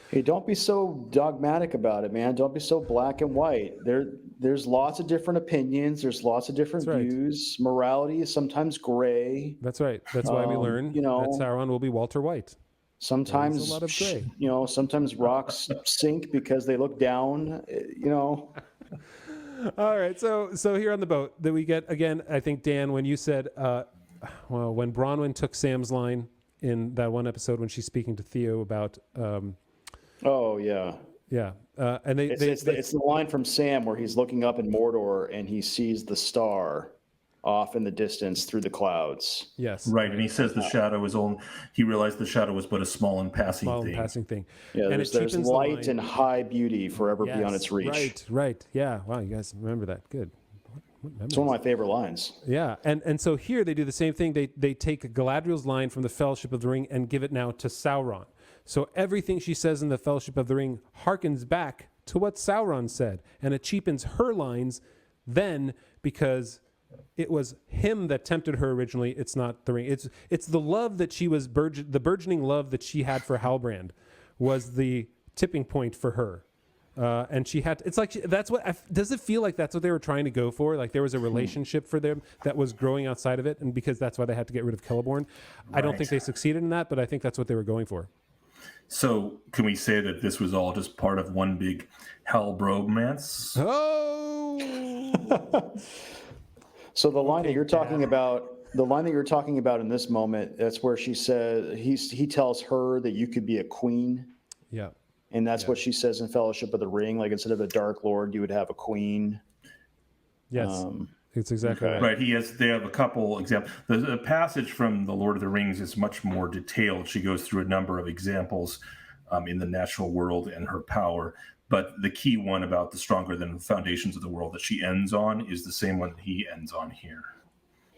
Hey, don't be so dogmatic about it, man. Don't be so black and white. There's lots of different opinions. There's lots of different views. Morality is sometimes gray. That's right. That's why we learn that Sauron will be Walter White. Sometimes There's a lot of gray. Sometimes rocks sink because they look down. All right, so here on the boat that we get again. I think Dan, when you said, when Bronwyn took Sam's line in that one episode when she's speaking to Theo about. Oh yeah, yeah, and it's the line from Sam where he's looking up in Mordor and he sees the star off in the distance through the clouds. Yes, right, and he says the shadow is only. He realized the shadow was but a small and passing thing. Yeah, and there's light and high beauty forever beyond its reach. Right. Yeah. Wow, you guys remember that? Good. It's one of my favorite lines. Yeah, and so here they do the same thing. They take Galadriel's line from the Fellowship of the Ring and give it now to Sauron. So everything she says in the Fellowship of the Ring harkens back to what Sauron said, and it cheapens her lines then because it was him that tempted her originally. It's not the ring. It's the love that she was the burgeoning love that she had for Halbrand was the tipping point for her. And she had, it's like, that's what, does it feel like that's what they were trying to go for? Like there was a relationship for them that was growing outside of it. And because that's why they had to get rid of Celeborn. I don't think they succeeded in that, but I think that's what they were going for. So can we say that this was all just part of one big Halbromance? Oh! So the line that you're talking about, in this moment, that's where she said, he tells her that you could be a queen. Yeah. And that's what she says in Fellowship of the Ring. Like instead of a Dark Lord, you would have a queen. Yes, it's exactly right. Right. They have a couple examples. The passage from The Lord of the Rings is much more detailed. She goes through a number of examples in the natural world and her power. But the key one about the stronger than the foundations of the world that she ends on is the same one that he ends on here.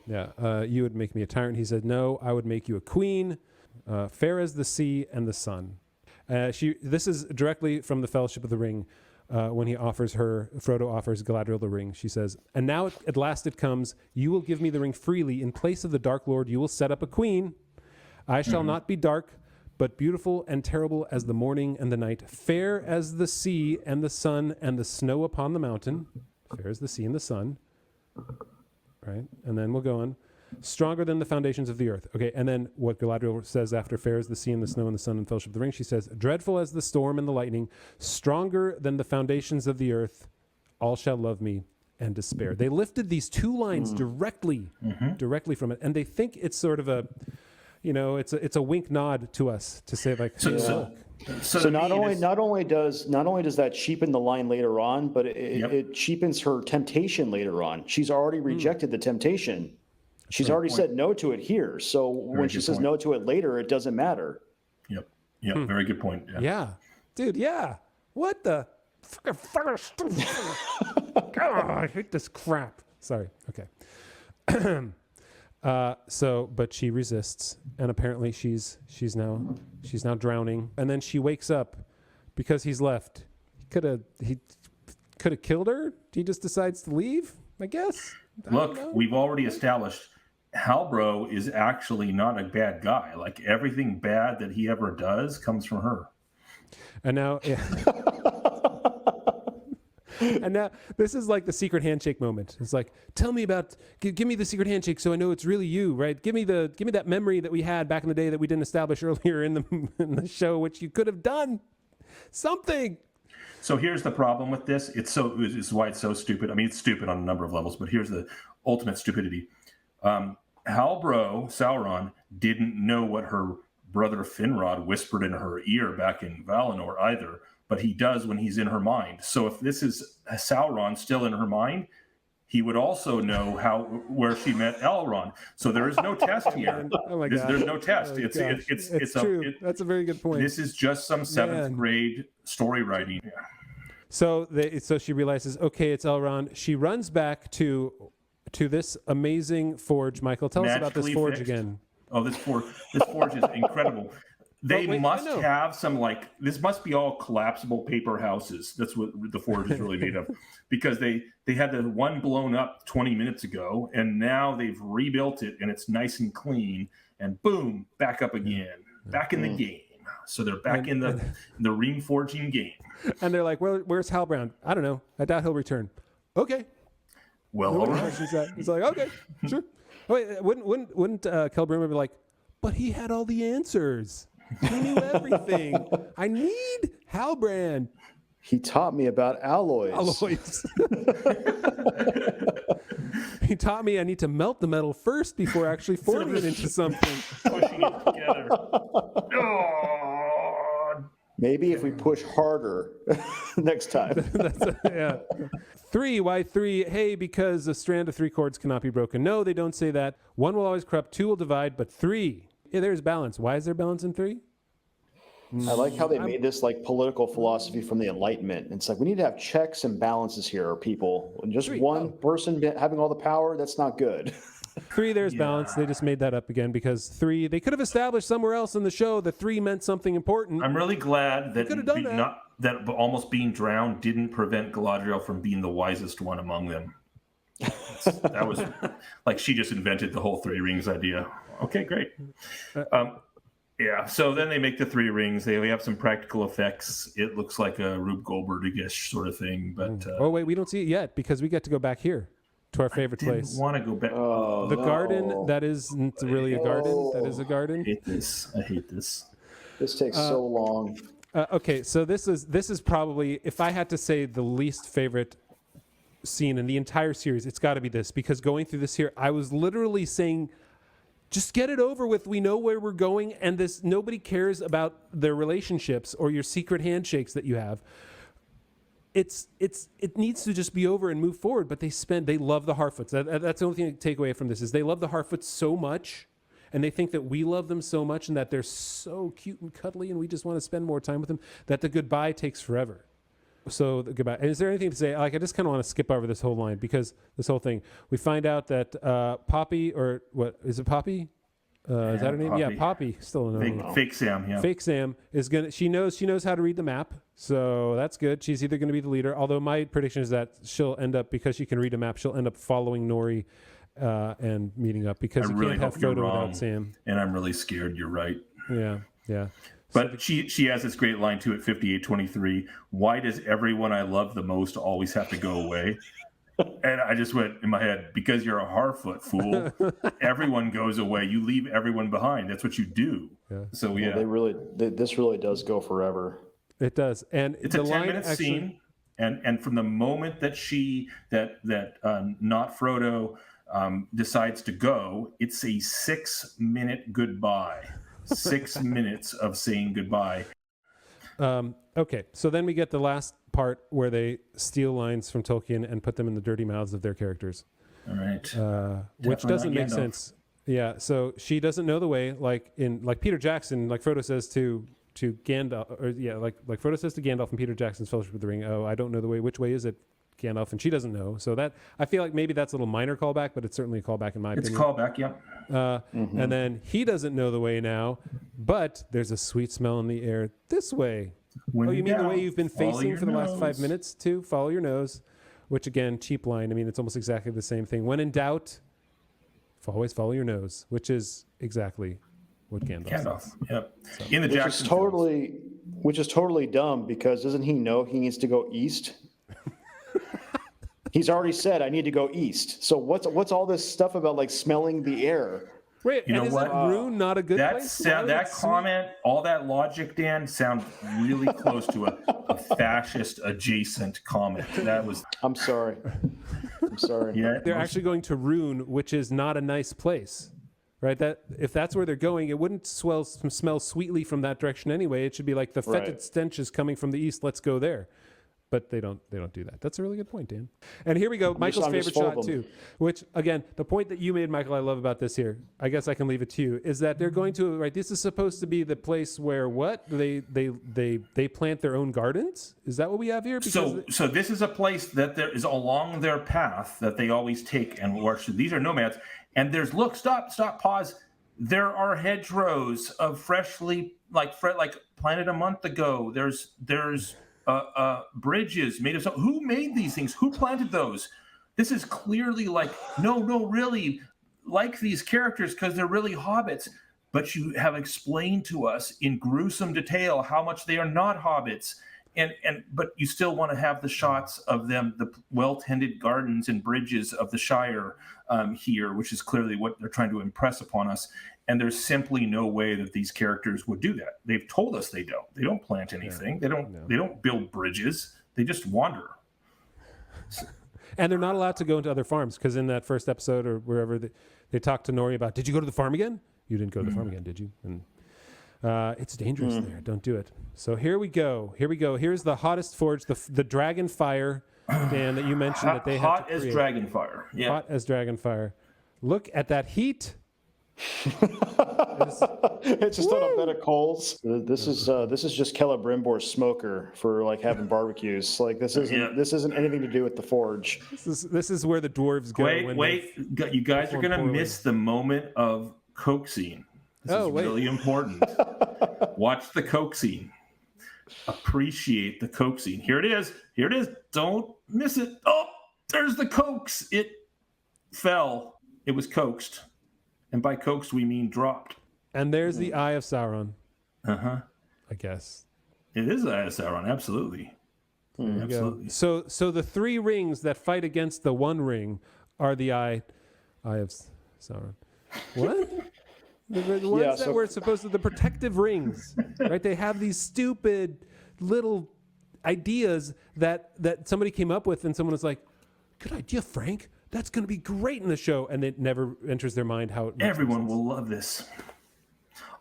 Yeah. You would make me a tyrant. He said, no, I would make you a queen, fair as the sea and the sun. This is directly from the Fellowship of the Ring when Frodo offers Galadriel the ring. She says, and now at last it comes, you will give me the ring freely. In place of the Dark Lord, you will set up a queen. I shall not be dark, but beautiful and terrible as the morning and the night, fair as the sea and the sun and the snow upon the mountain. Fair as the sea and the sun. Right? And then we'll go on. Stronger than the foundations of the earth. Okay, and then what Galadriel says after fair as the sea and the snow and the sun and Fellowship of the Ring, she says, dreadful as the storm and the lightning, stronger than the foundations of the earth, all shall love me and despair. They lifted these two lines directly from it, and they think it's sort of a, it's a wink nod to us to say like, so not only does that cheapen the line later on, but it cheapens her temptation later on. She's already rejected the temptation. She's already said no to it here. So when she says no to it later, it doesn't matter. Yep. Very good point. Yeah. Dude, yeah. What the? God, I hate this crap. Sorry. Okay. But she resists, and apparently she's now drowning. And then she wakes up because he's left. He could have killed her. He just decides to leave, I guess. Look, we've already established Halbro is actually not a bad guy. Like everything bad that he ever does comes from her. And now, and now this is like the secret handshake moment. It's like, tell me about, give me the secret handshake so I know it's really you, right? Give me that memory that we had back in the day that we didn't establish earlier in the show, which you could have done something. So here's the problem with this. It's why it's so stupid. I mean, it's stupid on a number of levels, but here's the ultimate stupidity. Halbro, Sauron, didn't know what her brother Finrod whispered in her ear back in Valinor either, but he does when he's in her mind. So if this is Sauron still in her mind, he would also know where she met Elrond. So there is no test here. Oh my God. There's no test. Oh, It's true. That's a very good point. This is just some seventh grade story writing. Yeah. So she realizes, okay, it's Elrond. She runs back to this amazing forge. Michael, tell us about this forge again. Oh, this forge is incredible. They must have some, this must be all collapsible paper houses. That's what the forge is really made of, because they had the one blown up 20 minutes ago, and now they've rebuilt it, and it's nice and clean, and boom, back up again, back in the game. So they're back in the ring forging game. And they're like, where's Halbrand? I don't know. I doubt he'll return. Okay. Well, all right. It's like, okay, sure. Wait, wouldn't Celebrimbor be like, but he had all the answers. He knew everything. I need Halbrand. He taught me about alloys. He taught me I need to melt the metal first before actually forming it into something. Pushing it together. Oh. Maybe if we push harder next time. Yeah. 3, why 3? Hey, because a strand of 3 cords cannot be broken. No, they don't say that. 1 will always corrupt, 2 will divide, but 3. Yeah, there's balance. Why is there balance in 3? I like how they made this political philosophy from the Enlightenment. It's like, we need to have checks and balances here, people. And just one person having all the power, that's not good. 3, there's balance. They just made that up again because 3, they could have established somewhere else in the show that 3 meant something important. I'm really glad that that almost being drowned didn't prevent Galadriel from being the wisest one among them. That was she just invented the whole 3 rings idea. Okay, great. Yeah, so then they make the 3 rings. They have some practical effects. It looks like a Rube Goldberg-ish sort of thing. But oh, wait, we don't see it yet because we get to go back here to our favorite place. I want to go back. The garden that isn't really a garden. That is a garden. I hate this. This takes so long. Okay, so this is probably, if I had to say the least favorite scene in the entire series, it's got to be this, because going through this here, I was literally saying, just get it over with. We know where we're going, and nobody cares about their relationships or your secret handshakes that you have. It needs to just be over and move forward. But they love the Harfoots. That's the only thing to take away from this is they love the Harfoots so much, and they think that we love them so much, and that they're so cute and cuddly, and we just want to spend more time with them. That the goodbye takes forever. So the goodbye. And is there anything to say? I just kind of want to skip over this whole line because this whole thing. We find out that Poppy, or what is it? Poppy? Is that her name? Poppy. Yeah, Poppy. Still a name. Fake Sam. Yeah. Fake Sam is gonna. She knows how to read the map, so that's good. She's either going to be the leader. Although my prediction is that she'll end up, because she can read a map, she'll end up following Nori and meeting up, because you can't have Frodo without Sam. And I'm really scared. You're right. Yeah. But she has this great line too at 58:23. Why does everyone I love the most always have to go away? And I just went in my head, because you're a Harfoot, fool. Everyone goes away. You leave everyone behind. That's what you do. Yeah. So yeah, this really does go forever. It does, and it's a 10-minute scene. And from the moment that not Frodo decides to go, it's a 6-minute goodbye. 6 minutes of saying goodbye. Okay, so then we get the last part where they steal lines from Tolkien and put them in the dirty mouths of their characters. All right. Which doesn't make sense. Yeah, so she doesn't know the way, like Peter Jackson, like Frodo says to Gandalf, or like Frodo says to Gandalf in Peter Jackson's Fellowship of the Ring, oh, I don't know the way. Which way is it, Gandalf? And she doesn't know. So that, I feel like maybe that's a little minor callback, but it's certainly a callback in my opinion. It's a callback, yeah. And then he doesn't know the way now, but there's a sweet smell in the air this way. You mean the way you've been facing for the last 5 minutes too? Follow your nose, which again, cheap line. I mean, it's almost exactly the same thing. When in doubt, always follow your nose, which is exactly what Gandalf says. Yep. So. In the Jackson which is totally dumb, because doesn't he know he needs to go east? He's already said, I need to go east. So what's all this stuff about smelling the air? Wait, you know is what? Rune not a good place? That comment, all that logic, Dan, sound really close to a fascist adjacent comment. That was. I'm sorry. Yeah, they're actually going to Rune, which is not a nice place, right? That if that's where they're going, it wouldn't smell sweetly from that direction anyway. It should be like the fetid stench is coming from the east. Let's go there. But they don't do that. That's a really good point, Dan. And here we go. I'm Michael's just favorite full of shot them. too, which again, the point that you made, Michael, I love about this here. I guess I can leave it to you. Is that they're going to right? This is supposed to be the place where what they plant their own gardens. Is that what we have here? So this is a place that there is along their path that they always take and worship. These are nomads, and there's stop, pause. There are hedgerows of freshly planted a month ago. There's bridges made of something. Who made these things? Who planted those? This is clearly really like these characters because they're really hobbits. But you have explained to us in gruesome detail how much they are not hobbits. But you still want to have the shots of them, the well-tended gardens and bridges of the Shire here, which is clearly what they're trying to impress upon us. And there's simply no way that these characters would do that. They've told us they don't. They don't plant anything. Yeah. They don't build bridges. They just wander. And they're not allowed to go into other farms because in that first episode or wherever they talked to Nori about, did you go to the farm again? You didn't go to the farm again, did you? And it's dangerous there. Don't do it. So here we go. Here's the hottest forge, the dragon fire, Dan, that you mentioned that they have to create. Hot as dragon fire. Yeah. Hot as dragon fire. Look at that heat. It's just on a bed of coals. This is just Celebrimbor's smoker for like having barbecues. Like this isn't anything to do with the forge. This is where the dwarves go. Wait! You guys are gonna miss the moment of coaxing. This is really important. Watch the coaxing. Appreciate the coaxing. Here it is. Don't miss it. Oh, there's the coax. It fell. It was coaxed. And by coaxed, we mean dropped. And there's the Eye of Sauron. Uh-huh. I guess. It is the Eye of Sauron, absolutely. Absolutely. So the three rings that fight against the one ring are the Eye of Sauron. What? The ones that were supposed to, the protective rings, right? They have these stupid little ideas that somebody came up with and someone was like, good idea, Frank. That's going to be great in the show. And it never enters their mind how it makes everyone sense. will love this.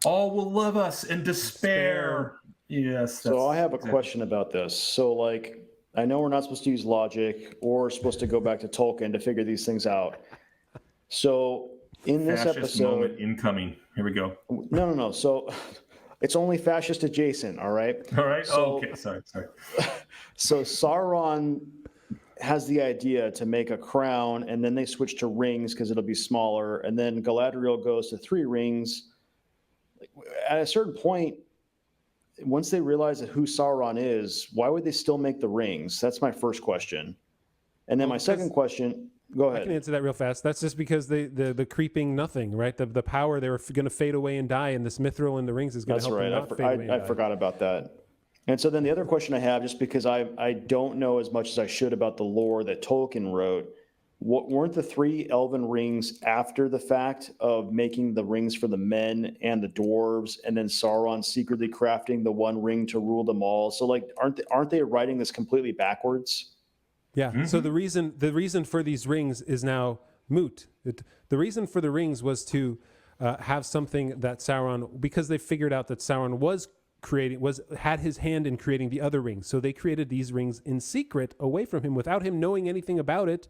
All will love us and despair. Yes. So I have a question about this. So like, I know we're not supposed to use logic or supposed to go back to Tolkien to figure these things out. So in this fascist episode, moment incoming. Here we go. No. So it's only fascist adjacent. All right. All right. So, okay. Sorry. So Sauron has the idea to make a crown, and then they switch to rings because it'll be smaller, and then Galadriel goes to 3 rings. At a certain point, once they realize who Sauron is, why would they still make the rings? That's my first question. And then my second question, go ahead. I can answer that real fast. That's just because the creeping nothing, right? The power, they were going to fade away and die, and this mithril in the rings is going to help them not fade away and die. I forgot about that. And so then the other question I have, just because I don't know as much as I should about the lore that Tolkien wrote, weren't the 3 elven rings after the fact of making the rings for the men and the dwarves, and then Sauron secretly crafting the one ring to rule them all? So like, aren't they writing this completely backwards? Yeah. Mm-hmm. So the reason for these rings is now moot. The reason for the rings was to have something that Sauron, because they figured out that Sauron had his hand in creating the other rings. So they created these rings in secret away from him without him knowing anything about it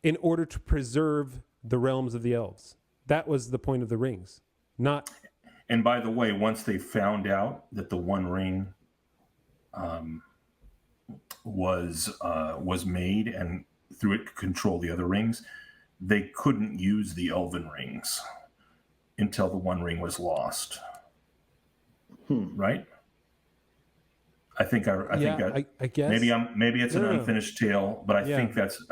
in order to preserve the realms of the elves. That was the point of the rings. And by the way, once they found out that the one ring was made and through it could control the other rings, they couldn't use the elven rings until the one ring was lost. Right? I guess maybe it's an unfinished tale, but I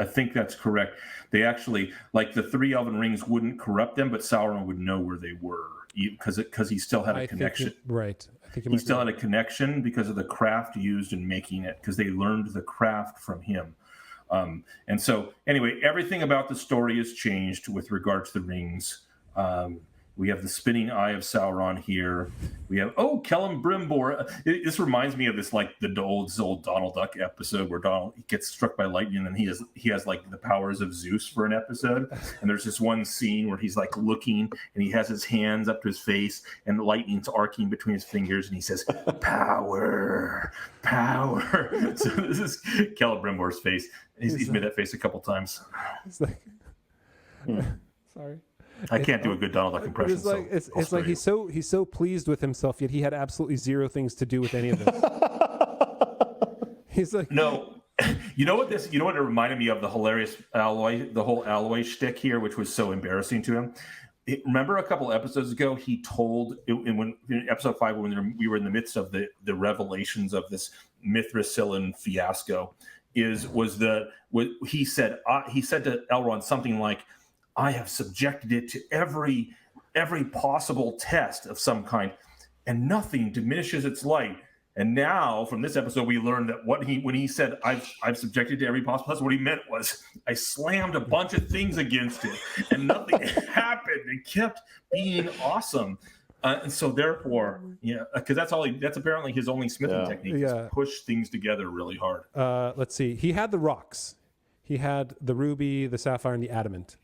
think that's correct. They actually, like, the 3 elven rings wouldn't corrupt them, but Sauron would know where they were because he still had a connection. Right. I think he still had a connection because of the craft used in making it, because they learned the craft from him. And so anyway, everything about the story has changed with regard to the rings. We have the spinning eye of Sauron here. We have Celebrimbor. This reminds me of this like the old Donald Duck episode where Donald gets struck by lightning and he has like the powers of Zeus for an episode. And there's this one scene where he's like looking and he has his hands up to his face and the lightning's arcing between his fingers and he says, "Power, power." So this is Celebrimbor's face. He's made that face a couple times. It's like, sorry. I can't do a good Donald Duck impression. It's like he's so pleased with himself, yet he had absolutely zero things to do with any of this. He's like, no. You know what it reminded me of? The hilarious the whole alloy shtick here, which was so embarrassing to him. Remember a couple episodes ago, he told in episode 5 when we were in the midst of the revelations of this Mithracillin fiasco, he said to Elrond something like, "I have subjected it to every possible test of some kind, and nothing diminishes its light." And now, from this episode, we learned that when he said, "I've subjected it to every possible test," what he meant was, I slammed a bunch of things against it, and nothing happened. It kept being awesome. And so, therefore, because that's apparently his only smithing technique, is push things together really hard. Let's see. He had the rocks. He had the ruby, the sapphire, and the adamant.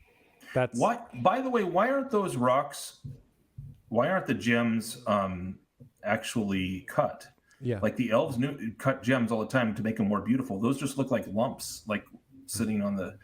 That's what. By the way, why aren't those rocks? Why aren't the gems actually cut? Yeah, like the elves cut gems all the time to make them more beautiful. Those just look like lumps, like sitting on the.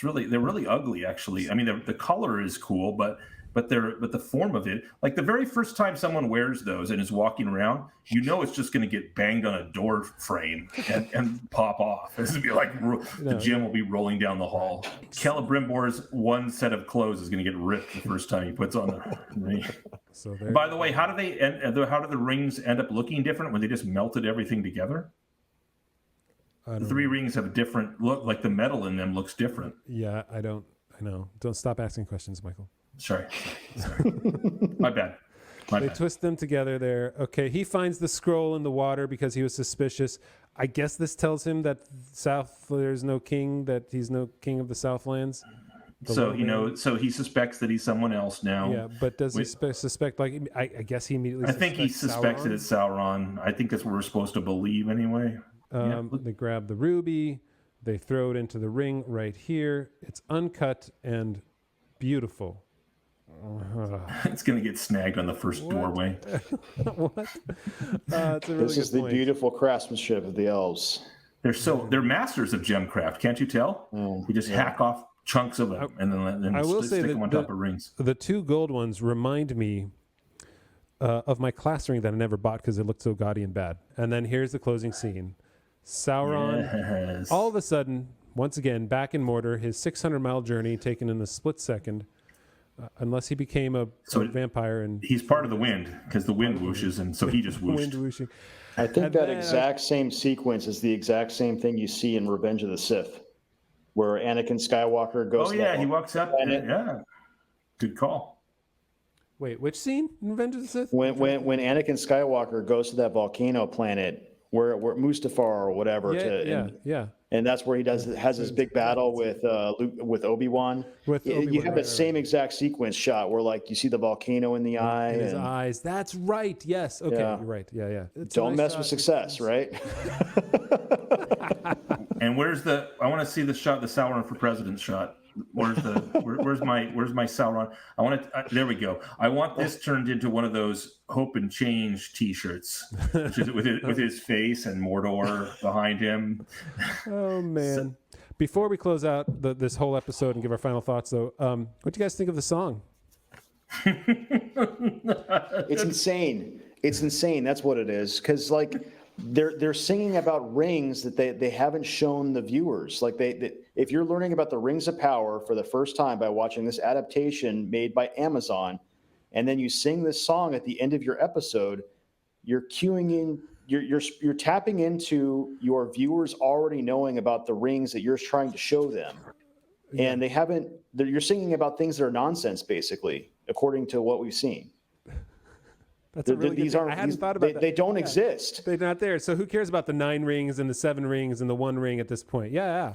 They're really ugly, actually. I mean, the color is cool, but the form of it, like the very first time someone wears those and is walking around, it's just going to get banged on a door frame and pop off. It's going to be like the gem will be rolling down the hall. Celebrimbor's one set of clothes is going to get ripped the first time he puts on the ring. So by the way, how do the rings end up looking different when they just melted everything together? The 3 rings have a different look, like the metal in them looks different. Yeah, I know. Don't stop asking questions, Michael. Sorry. My bad. They twist them together there. Okay, he finds the scroll in the water because he was suspicious. I guess this tells him that there's no king, that he's no king of the Southlands. So he suspects that he's someone else now. Yeah, but does he suspect? Like, I guess he immediately. I think he suspects that it's Sauron. I think that's what we're supposed to believe anyway. They grab the ruby, they throw it into the ring right here. It's uncut and beautiful. It's going to get snagged on the first doorway. What? It's a really this is the beautiful craftsmanship of the elves. They're masters of gemcraft. Can't you tell? You just hack off chunks of them and then stick them on top of rings. The 2 gold ones remind me of my class ring that I never bought because it looked so gaudy and bad. And then here's the closing scene. Sauron, all of a sudden, once again, back in Mordor, his 600-mile journey taken in a split second, unless he became a vampire. And he's part of the wind because the wind whooshes, and so he just whooshed. Wind whooshing. I think that exact same sequence is the exact same thing you see in Revenge of the Sith, where Anakin Skywalker goes. Oh yeah, he walks up. Yeah, good call. Wait, which scene in Revenge of the Sith? When Anakin Skywalker goes to that volcano planet where Mustafar or whatever. And that's where he has his big battle with Obi-Wan. You have that same exact sequence shot where like you see the volcano in the eye. His eyes. That's right. Yes. Okay. Yeah. You're right. Yeah. Don't mess with success, right? And I want to see the shot, the Sauron for President shot. Where's my Sauron? There we go. I want this turned into one of those Hope and Change T-shirts, which is with his face and Mordor behind him. Oh man! Before we close out this whole episode and give our final thoughts, though, what do you guys think of the song? It's insane. It's insane. That's what it is. Because like they're singing about rings that they haven't shown the viewers. Like if you're learning about the Rings of Power for the first time by watching this adaptation made by Amazon, and then you sing this song at the end of your episode, you're cueing in. You're tapping into your viewers already knowing about the rings that you're trying to show them, and they haven't. You're singing about things that are nonsense, basically, according to what we've seen. That's a really these good aren't. I hadn't thought about that. They don't exist. They're not there. So who cares about the 9 rings and the 7 rings and the 1 ring at this point? Yeah.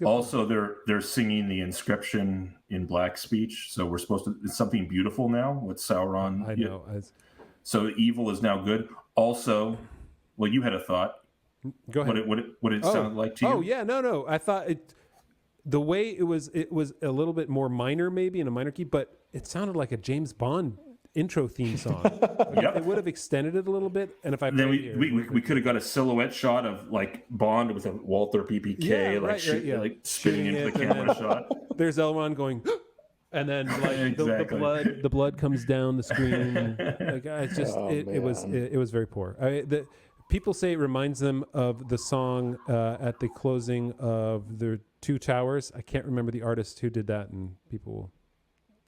Also, they're singing the inscription in Black speech, so we're supposed to. It's something beautiful now with Sauron. I know. So evil is now good. Also, well, you had a thought. Go ahead. What it sounded like to you? Oh yeah, no. I thought the way it was a little bit more minor, maybe in a minor key, but it sounded like a James Bond intro theme song. Yep. It would have extended it a little bit, and if I then we could have got a silhouette shot of like Bond with a Walther PPK like spinning into the camera shot. There's Elrond going, and then like exactly. the blood comes down the screen. Like it's just it was very poor. People say it reminds them of the song at the closing of the Two Towers. I can't remember the artist who did that, and people will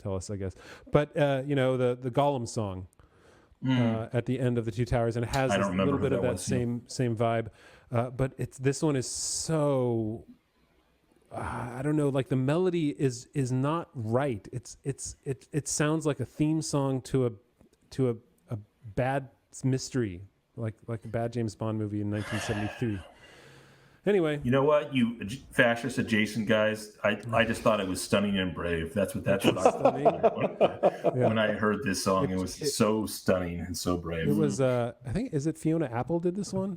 tell us, I guess. But the Gollum song at the end of the Two Towers, and it has a little bit of that same vibe. But this one is so I don't know. Like the melody is not right. It sounds like a theme song to a bad mystery. Like a bad James Bond movie in 1973. Anyway, you know what, you fascist adjacent guys, I just thought it was stunning and brave. That's what that's when I heard this song. It was so stunning and so brave. It was I think, is it Fiona Apple did this one?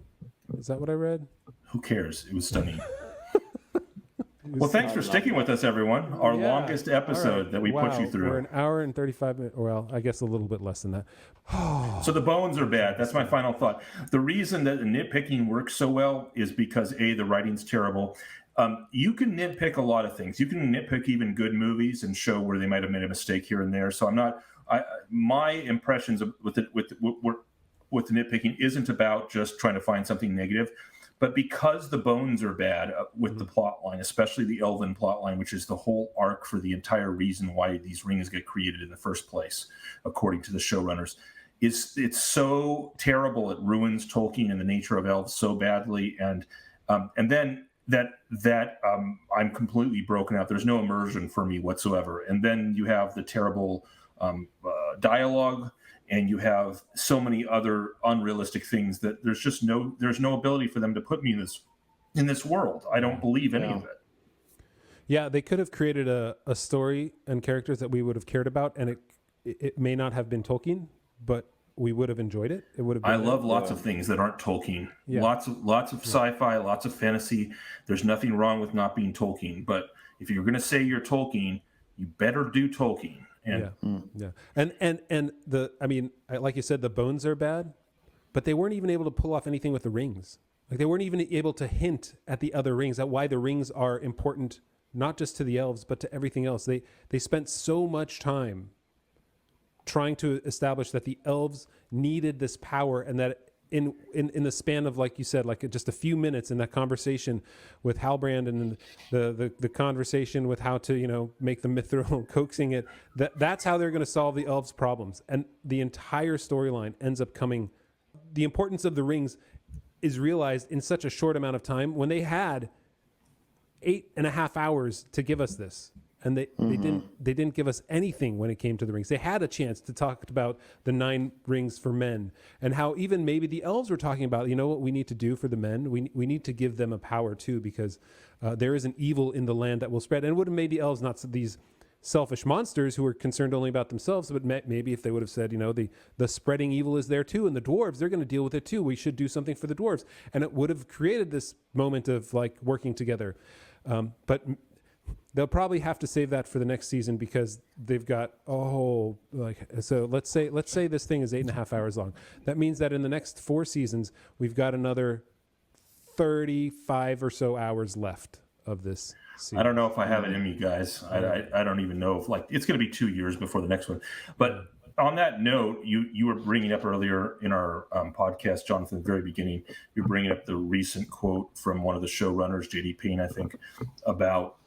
Is that what I read? Who cares? It was stunning. Well, thanks for sticking with us, everyone. Our longest episode that we put you through. We're an hour and 35 minutes. Well, I guess a little bit less than that. So the bones are bad. That's my final thought. The reason that the nitpicking works so well is because the writing's terrible. You can nitpick a lot of things. You can nitpick even good movies and show where they might have made a mistake here and there. So my impressions with the nitpicking isn't about just trying to find something negative. But because the bones are bad with the plot line, especially the elven plot line, which is the whole arc for the entire reason why these rings get created in the first place, according to the showrunners, it's so terrible. It ruins Tolkien and the nature of elves so badly, and then that I'm completely broken out. There's no immersion for me whatsoever. And then you have the terrible dialogue. And you have so many other unrealistic things that there's no ability for them to put me in this world. I don't believe any of it. Yeah, they could have created a story and characters that we would have cared about, and it may not have been Tolkien, but we would have enjoyed it. It would have. I love lots of things that aren't Tolkien. Yeah. Lots of sci-fi, lots of fantasy. There's nothing wrong with not being Tolkien, but if you're going to say you're Tolkien, you better do Tolkien. And like you said, the bones are bad, but they weren't even able to pull off anything with the rings. Like they weren't even able to hint at the other rings, at why the rings are important, not just to the elves, but to everything else. They spent so much time trying to establish that the elves needed this power, and that in the span of, like you said, like just a few minutes in that conversation with Halbrand and the conversation with how to, make the mithril, coaxing it, that's how they're going to solve the elves' problems. And the entire storyline ends up coming. The importance of the rings is realized in such a short amount of time when they had 8.5 hours to give us this. And they didn't give us anything when it came to the rings. They had a chance to talk about the 9 rings for men, and how even maybe the elves were talking about, what we need to do for the men? We need to give them a power too, because there is an evil in the land that will spread. And it would have made the elves not these selfish monsters who were concerned only about themselves, but maybe if they would have said, the spreading evil is there too, and the dwarves, they're going to deal with it too. We should do something for the dwarves. And it would have created this moment of like working together. But they'll probably have to save that for the next season, because they've got so let's say this thing is 8.5 hours long. That means that in the next 4 seasons, we've got another 35 or so hours left of this season. I don't know if I have it in me, guys. I don't even know if it's going to be 2 years before the next one. But on that note, you were bringing up earlier in our podcast, Jonathan, at the very beginning, you were bringing up the recent quote from one of the showrunners, J.D. Payne, I think, about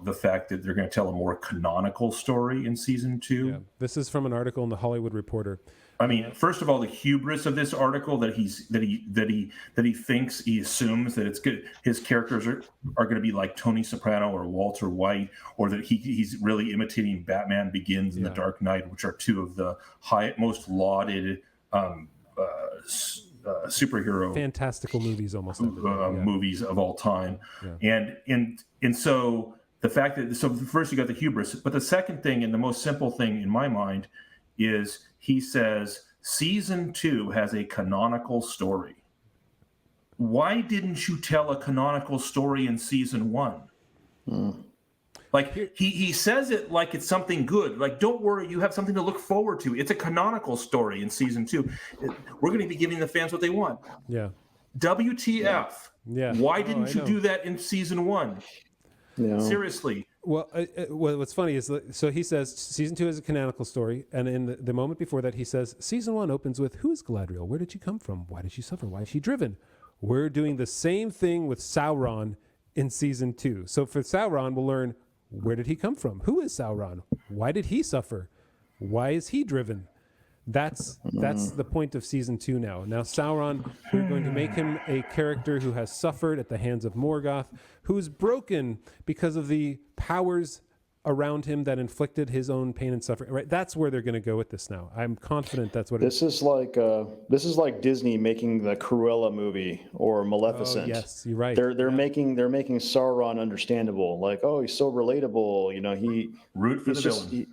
the fact that they're going to tell a more canonical story in season 2. Yeah. This is from an article in the Hollywood Reporter. I mean, first of all, the hubris of this article that he thinks, he assumes that it's good. His characters are going to be like Tony Soprano or Walter White, or that he's really imitating Batman Begins and The Dark Knight, which are 2 of the most lauded superhero fantastical movies almost movies of all time. And so the fact that, so first you got the hubris, but the second thing and the most simple thing in my mind is he says season 2 has a canonical story. Why didn't you tell a canonical story in season 1? Like he says it like it's something good. Like, don't worry, you have something to look forward to. It's a canonical story in season 2. We're going to be giving the fans what they want. Yeah. WTF? Yeah. Why didn't you do that in season 1? No. Seriously. Well, what's funny is, so he says season 2 is a canonical story, and in the moment before that, he says season 1 opens with, who is Galadriel? Where did she come from? Why did she suffer? Why is she driven? We're doing the same thing with Sauron in season 2. So for Sauron, we'll learn, where did he come from? Who is Sauron? Why did he suffer? Why is he driven? That's the point of season 2 now. Now Sauron, we're going to make him a character who has suffered at the hands of Morgoth, who's broken because of the powers around him that inflicted his own pain and suffering. Right? That's where they're going to go with this now. I'm confident that's what this is like Disney making the Cruella movie or Maleficent. Oh, yes, you're right. They're making Sauron understandable. Like, oh, he's so relatable. You know, he root for the villain.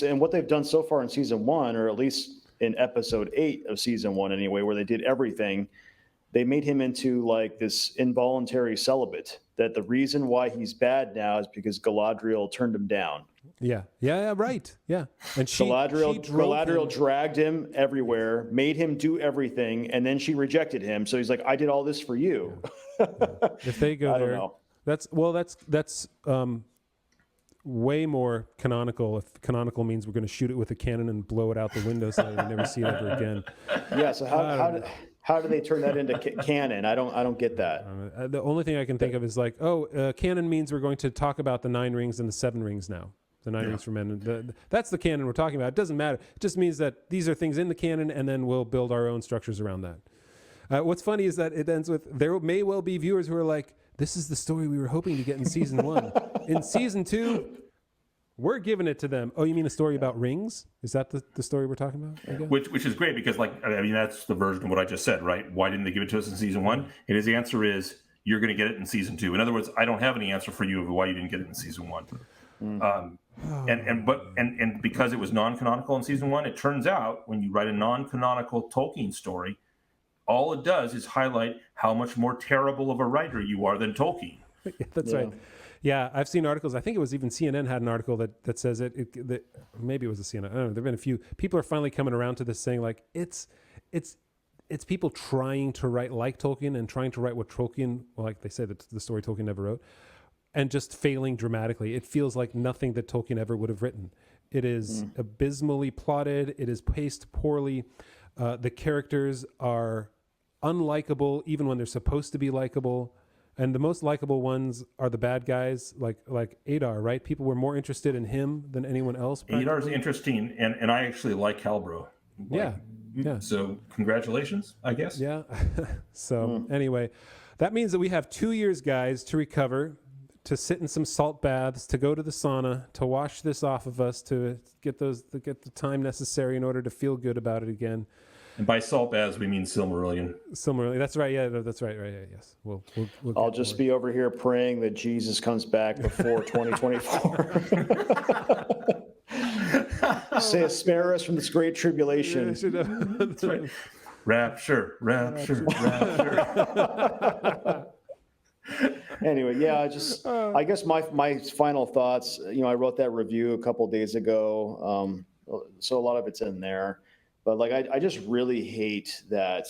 And what they've done so far in season 1, or at least in episode 8 of season 1 anyway, where they did everything, they made him into like this involuntary celibate. That the reason why he's bad now is because Galadriel turned him down. Yeah, right. Yeah, and Galadriel dragged him everywhere, made him do everything, and then she rejected him. So he's like, "I did all this for you." Yeah. If they go I there, don't know. that's way more canonical. If canonical means we're going to shoot it with a cannon and blow it out the window so that we never see it ever again. Yeah. So how do they turn that into canon? I don't get that. The only thing I can think of is like, canon means we're going to talk about the 9 rings and the 7 rings now. The 9 rings for men. That's the canon we're talking about. It doesn't matter. It just means that these are things in the canon, and then we'll build our own structures around that. What's funny is that it ends with, there may well be viewers who are like, this is the story we were hoping to get in season 1. In season 2, we're giving it to them. Oh, you mean a story about rings? Is that the story we're talking about? Which is great because, like, I mean, that's the version of what I just said, right? Why didn't they give it to us in season 1? And his answer is, you're going to get it in season 2. In other words, I don't have any answer for you of why you didn't get it in season 1. And because it was non-canonical in season 1, it turns out when you write a non-canonical Tolkien story, all it does is highlight how much more terrible of a writer you are than Tolkien. That's right. Yeah, I've seen articles. I think it was even CNN had an article that says that maybe it was a CNN. I don't know. There've been a few. People are finally coming around to this, saying like it's people trying to write like Tolkien and trying to write what Tolkien, well, like they said, the story Tolkien never wrote, and just failing dramatically. It feels like nothing that Tolkien ever would have written. It is abysmally plotted. It is paced poorly. The characters are unlikable, even when they're supposed to be likable. And the most likable ones are the bad guys, like Adar, right? People were more interested in him than anyone else. Adar's interesting, and I actually like Halbro. Yeah. So congratulations, I guess. Yeah. So anyway, that means that we have 2 years, guys, to recover, to sit in some salt baths, to go to the sauna, to wash this off of us, to get the time necessary in order to feel good about it again. And by salt baths, we mean Silmarillion. Silmarillion. That's right. Yeah, that's right. Right. Yeah, yes. We'll I'll just be over here praying that Jesus comes back before 2024. Say, spare us from this great tribulation. That's right. Rapture. Anyway, yeah, I guess my final thoughts. I wrote that review a couple days ago, so a lot of it's in there. But like, I just really hate that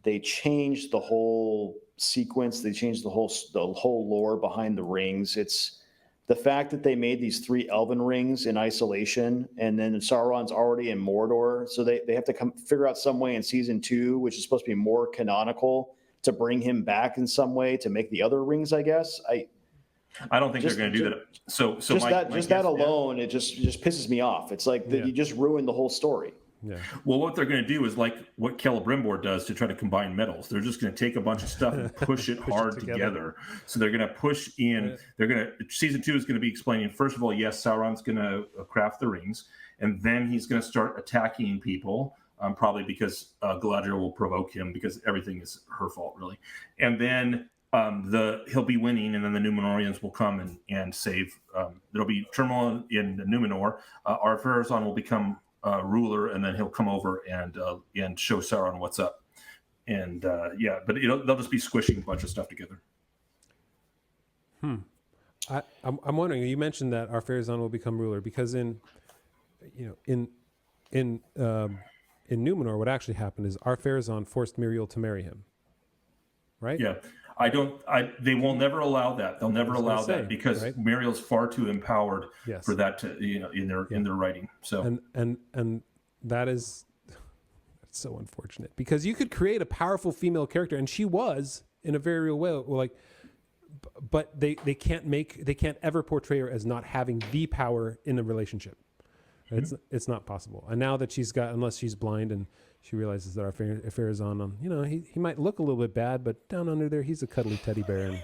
they changed the whole sequence. They changed the whole lore behind the rings. It's the fact that they made these 3 elven rings in isolation, and then Sauron's already in Mordor, so they have to figure out some way in season 2, which is supposed to be more canonical, to bring him back in some way to make the other rings. I guess I don't think they're going to do that. So that alone, it just pisses me off. It's like you just ruined the whole story. Yeah. Well, what they're going to do is like what Celebrimbor does to try to combine metals. They're just going to take a bunch of stuff and push it hard together. So they're going to push in. Yeah. Season 2 is going to be explaining, first of all, yes, Sauron's going to craft the rings, and then he's going to start attacking people. probably because Galadriel will provoke him because everything is her fault, really. And then he'll be winning, and then the Númenóreans will come and save. There'll be turmoil in Númenor. Ar-Pharazôn will become ruler, and then he'll come over and show Sauron what's up. And but they'll just be squishing a bunch of stuff together. I'm wondering. You mentioned that Ar-Pharazôn will become ruler because in Númenor, what actually happened is Ar-Pharazôn forced Miriel to marry him. Right? Yeah. They will never allow that. They'll never allow that because Muriel's far too empowered for that to, in their writing. So and that is so unfortunate because you could create a powerful female character, and she was in a very real way, but they can't ever portray her as not having the power in a relationship. It's not possible. And now that unless she's blind and she realizes that Ar-Pharazôn, he might look a little bit bad, but down under there, he's a cuddly teddy bear. And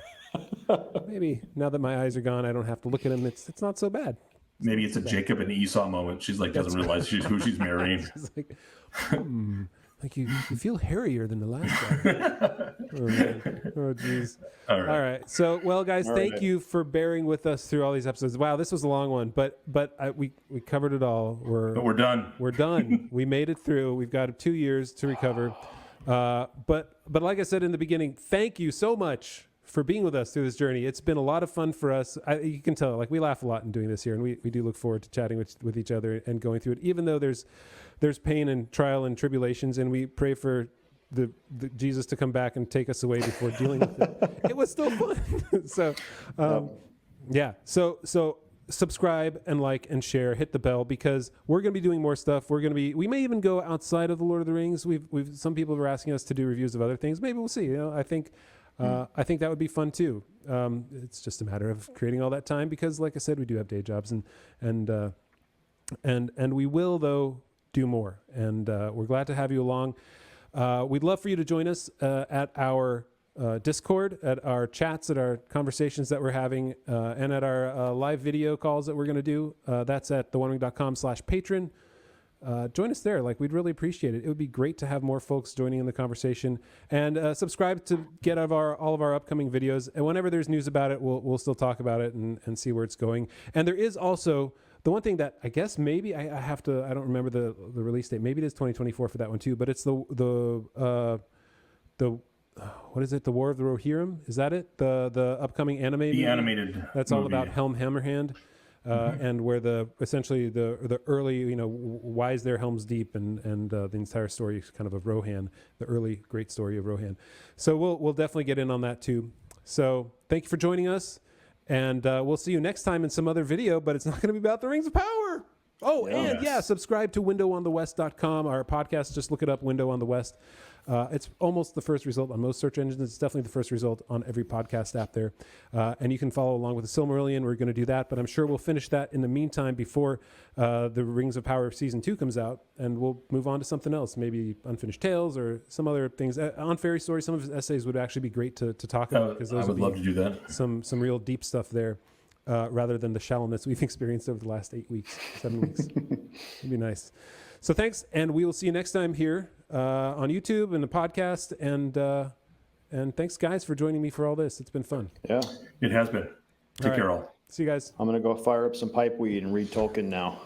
maybe now that my eyes are gone, I don't have to look at him. It's not so bad. Maybe it's a Jacob and Esau moment. She's like, doesn't realize who she's marrying. She's like, you feel hairier than the last guy. Oh, geez. All right. So, well, guys, thank you for bearing with us through all these episodes. Wow, this was a long one, but we covered it all. We're done. We're done. We made it through. We've got 2 years to recover. But like I said in the beginning, thank you so much for being with us through this journey. It's been a lot of fun for us. You can tell, we laugh a lot in doing this here, and we do look forward to chatting with each other and going through it, even though there's pain and trial and tribulations, and we pray for the Jesus to come back and take us away before dealing with it. It was still fun. So subscribe and like and share, hit the bell, because we're going to be doing more stuff. We may even go outside of the Lord of the Rings. Some people are asking us to do reviews of other things. Maybe we'll see. I think that would be fun too. It's just a matter of creating all that time because, like I said, we do have day jobs, and we will though do more. And we're glad to have you along. We'd love for you to join us at our Discord, at our chats, at our conversations that we're having, and at our live video calls that we're going to do. That's at theonering.com/patron. Join us there. We'd really appreciate it. It would be great to have more folks joining in the conversation, and subscribe to get all of our upcoming videos. And whenever there's news about it, we'll still talk about it and see where it's going. And there is also the one thing that I guess maybe I don't remember the release date. Maybe it is 2024 for that one too, but it's the what is it? The War of the Rohirrim? Is that it? The upcoming anime movie? Animated. That's all about Helm Hammerhand. And where essentially the early, why is there Helm's Deep and the entire story is kind of Rohan, the early great story of Rohan. So we'll definitely get in on that too. So thank you for joining us, and we'll see you next time in some other video, but it's not going to be about the Rings of Power. Oh, yes. And subscribe to windowonthewest.com, our podcast. Just look it up, Window on the West. It's almost the first result on most search engines. It's definitely the first result on every podcast app there. And you can follow along with the Silmarillion. We're going to do that, but I'm sure we'll finish that in the meantime before the Rings of Power Season 2 comes out, and we'll move on to something else, maybe Unfinished Tales or some other things. On Fairy Story, some of his essays would actually be great to talk about, because those I would love to do that. Some real deep stuff there. Rather than the shallowness we've experienced over the last 7 weeks. It'd be nice. So thanks, and we will see you next time here on YouTube and the podcast. And thanks, guys, for joining me for all this. It's been fun. Yeah, it has been. Take care, all. See you guys. I'm going to go fire up some pipe weed and read Tolkien now.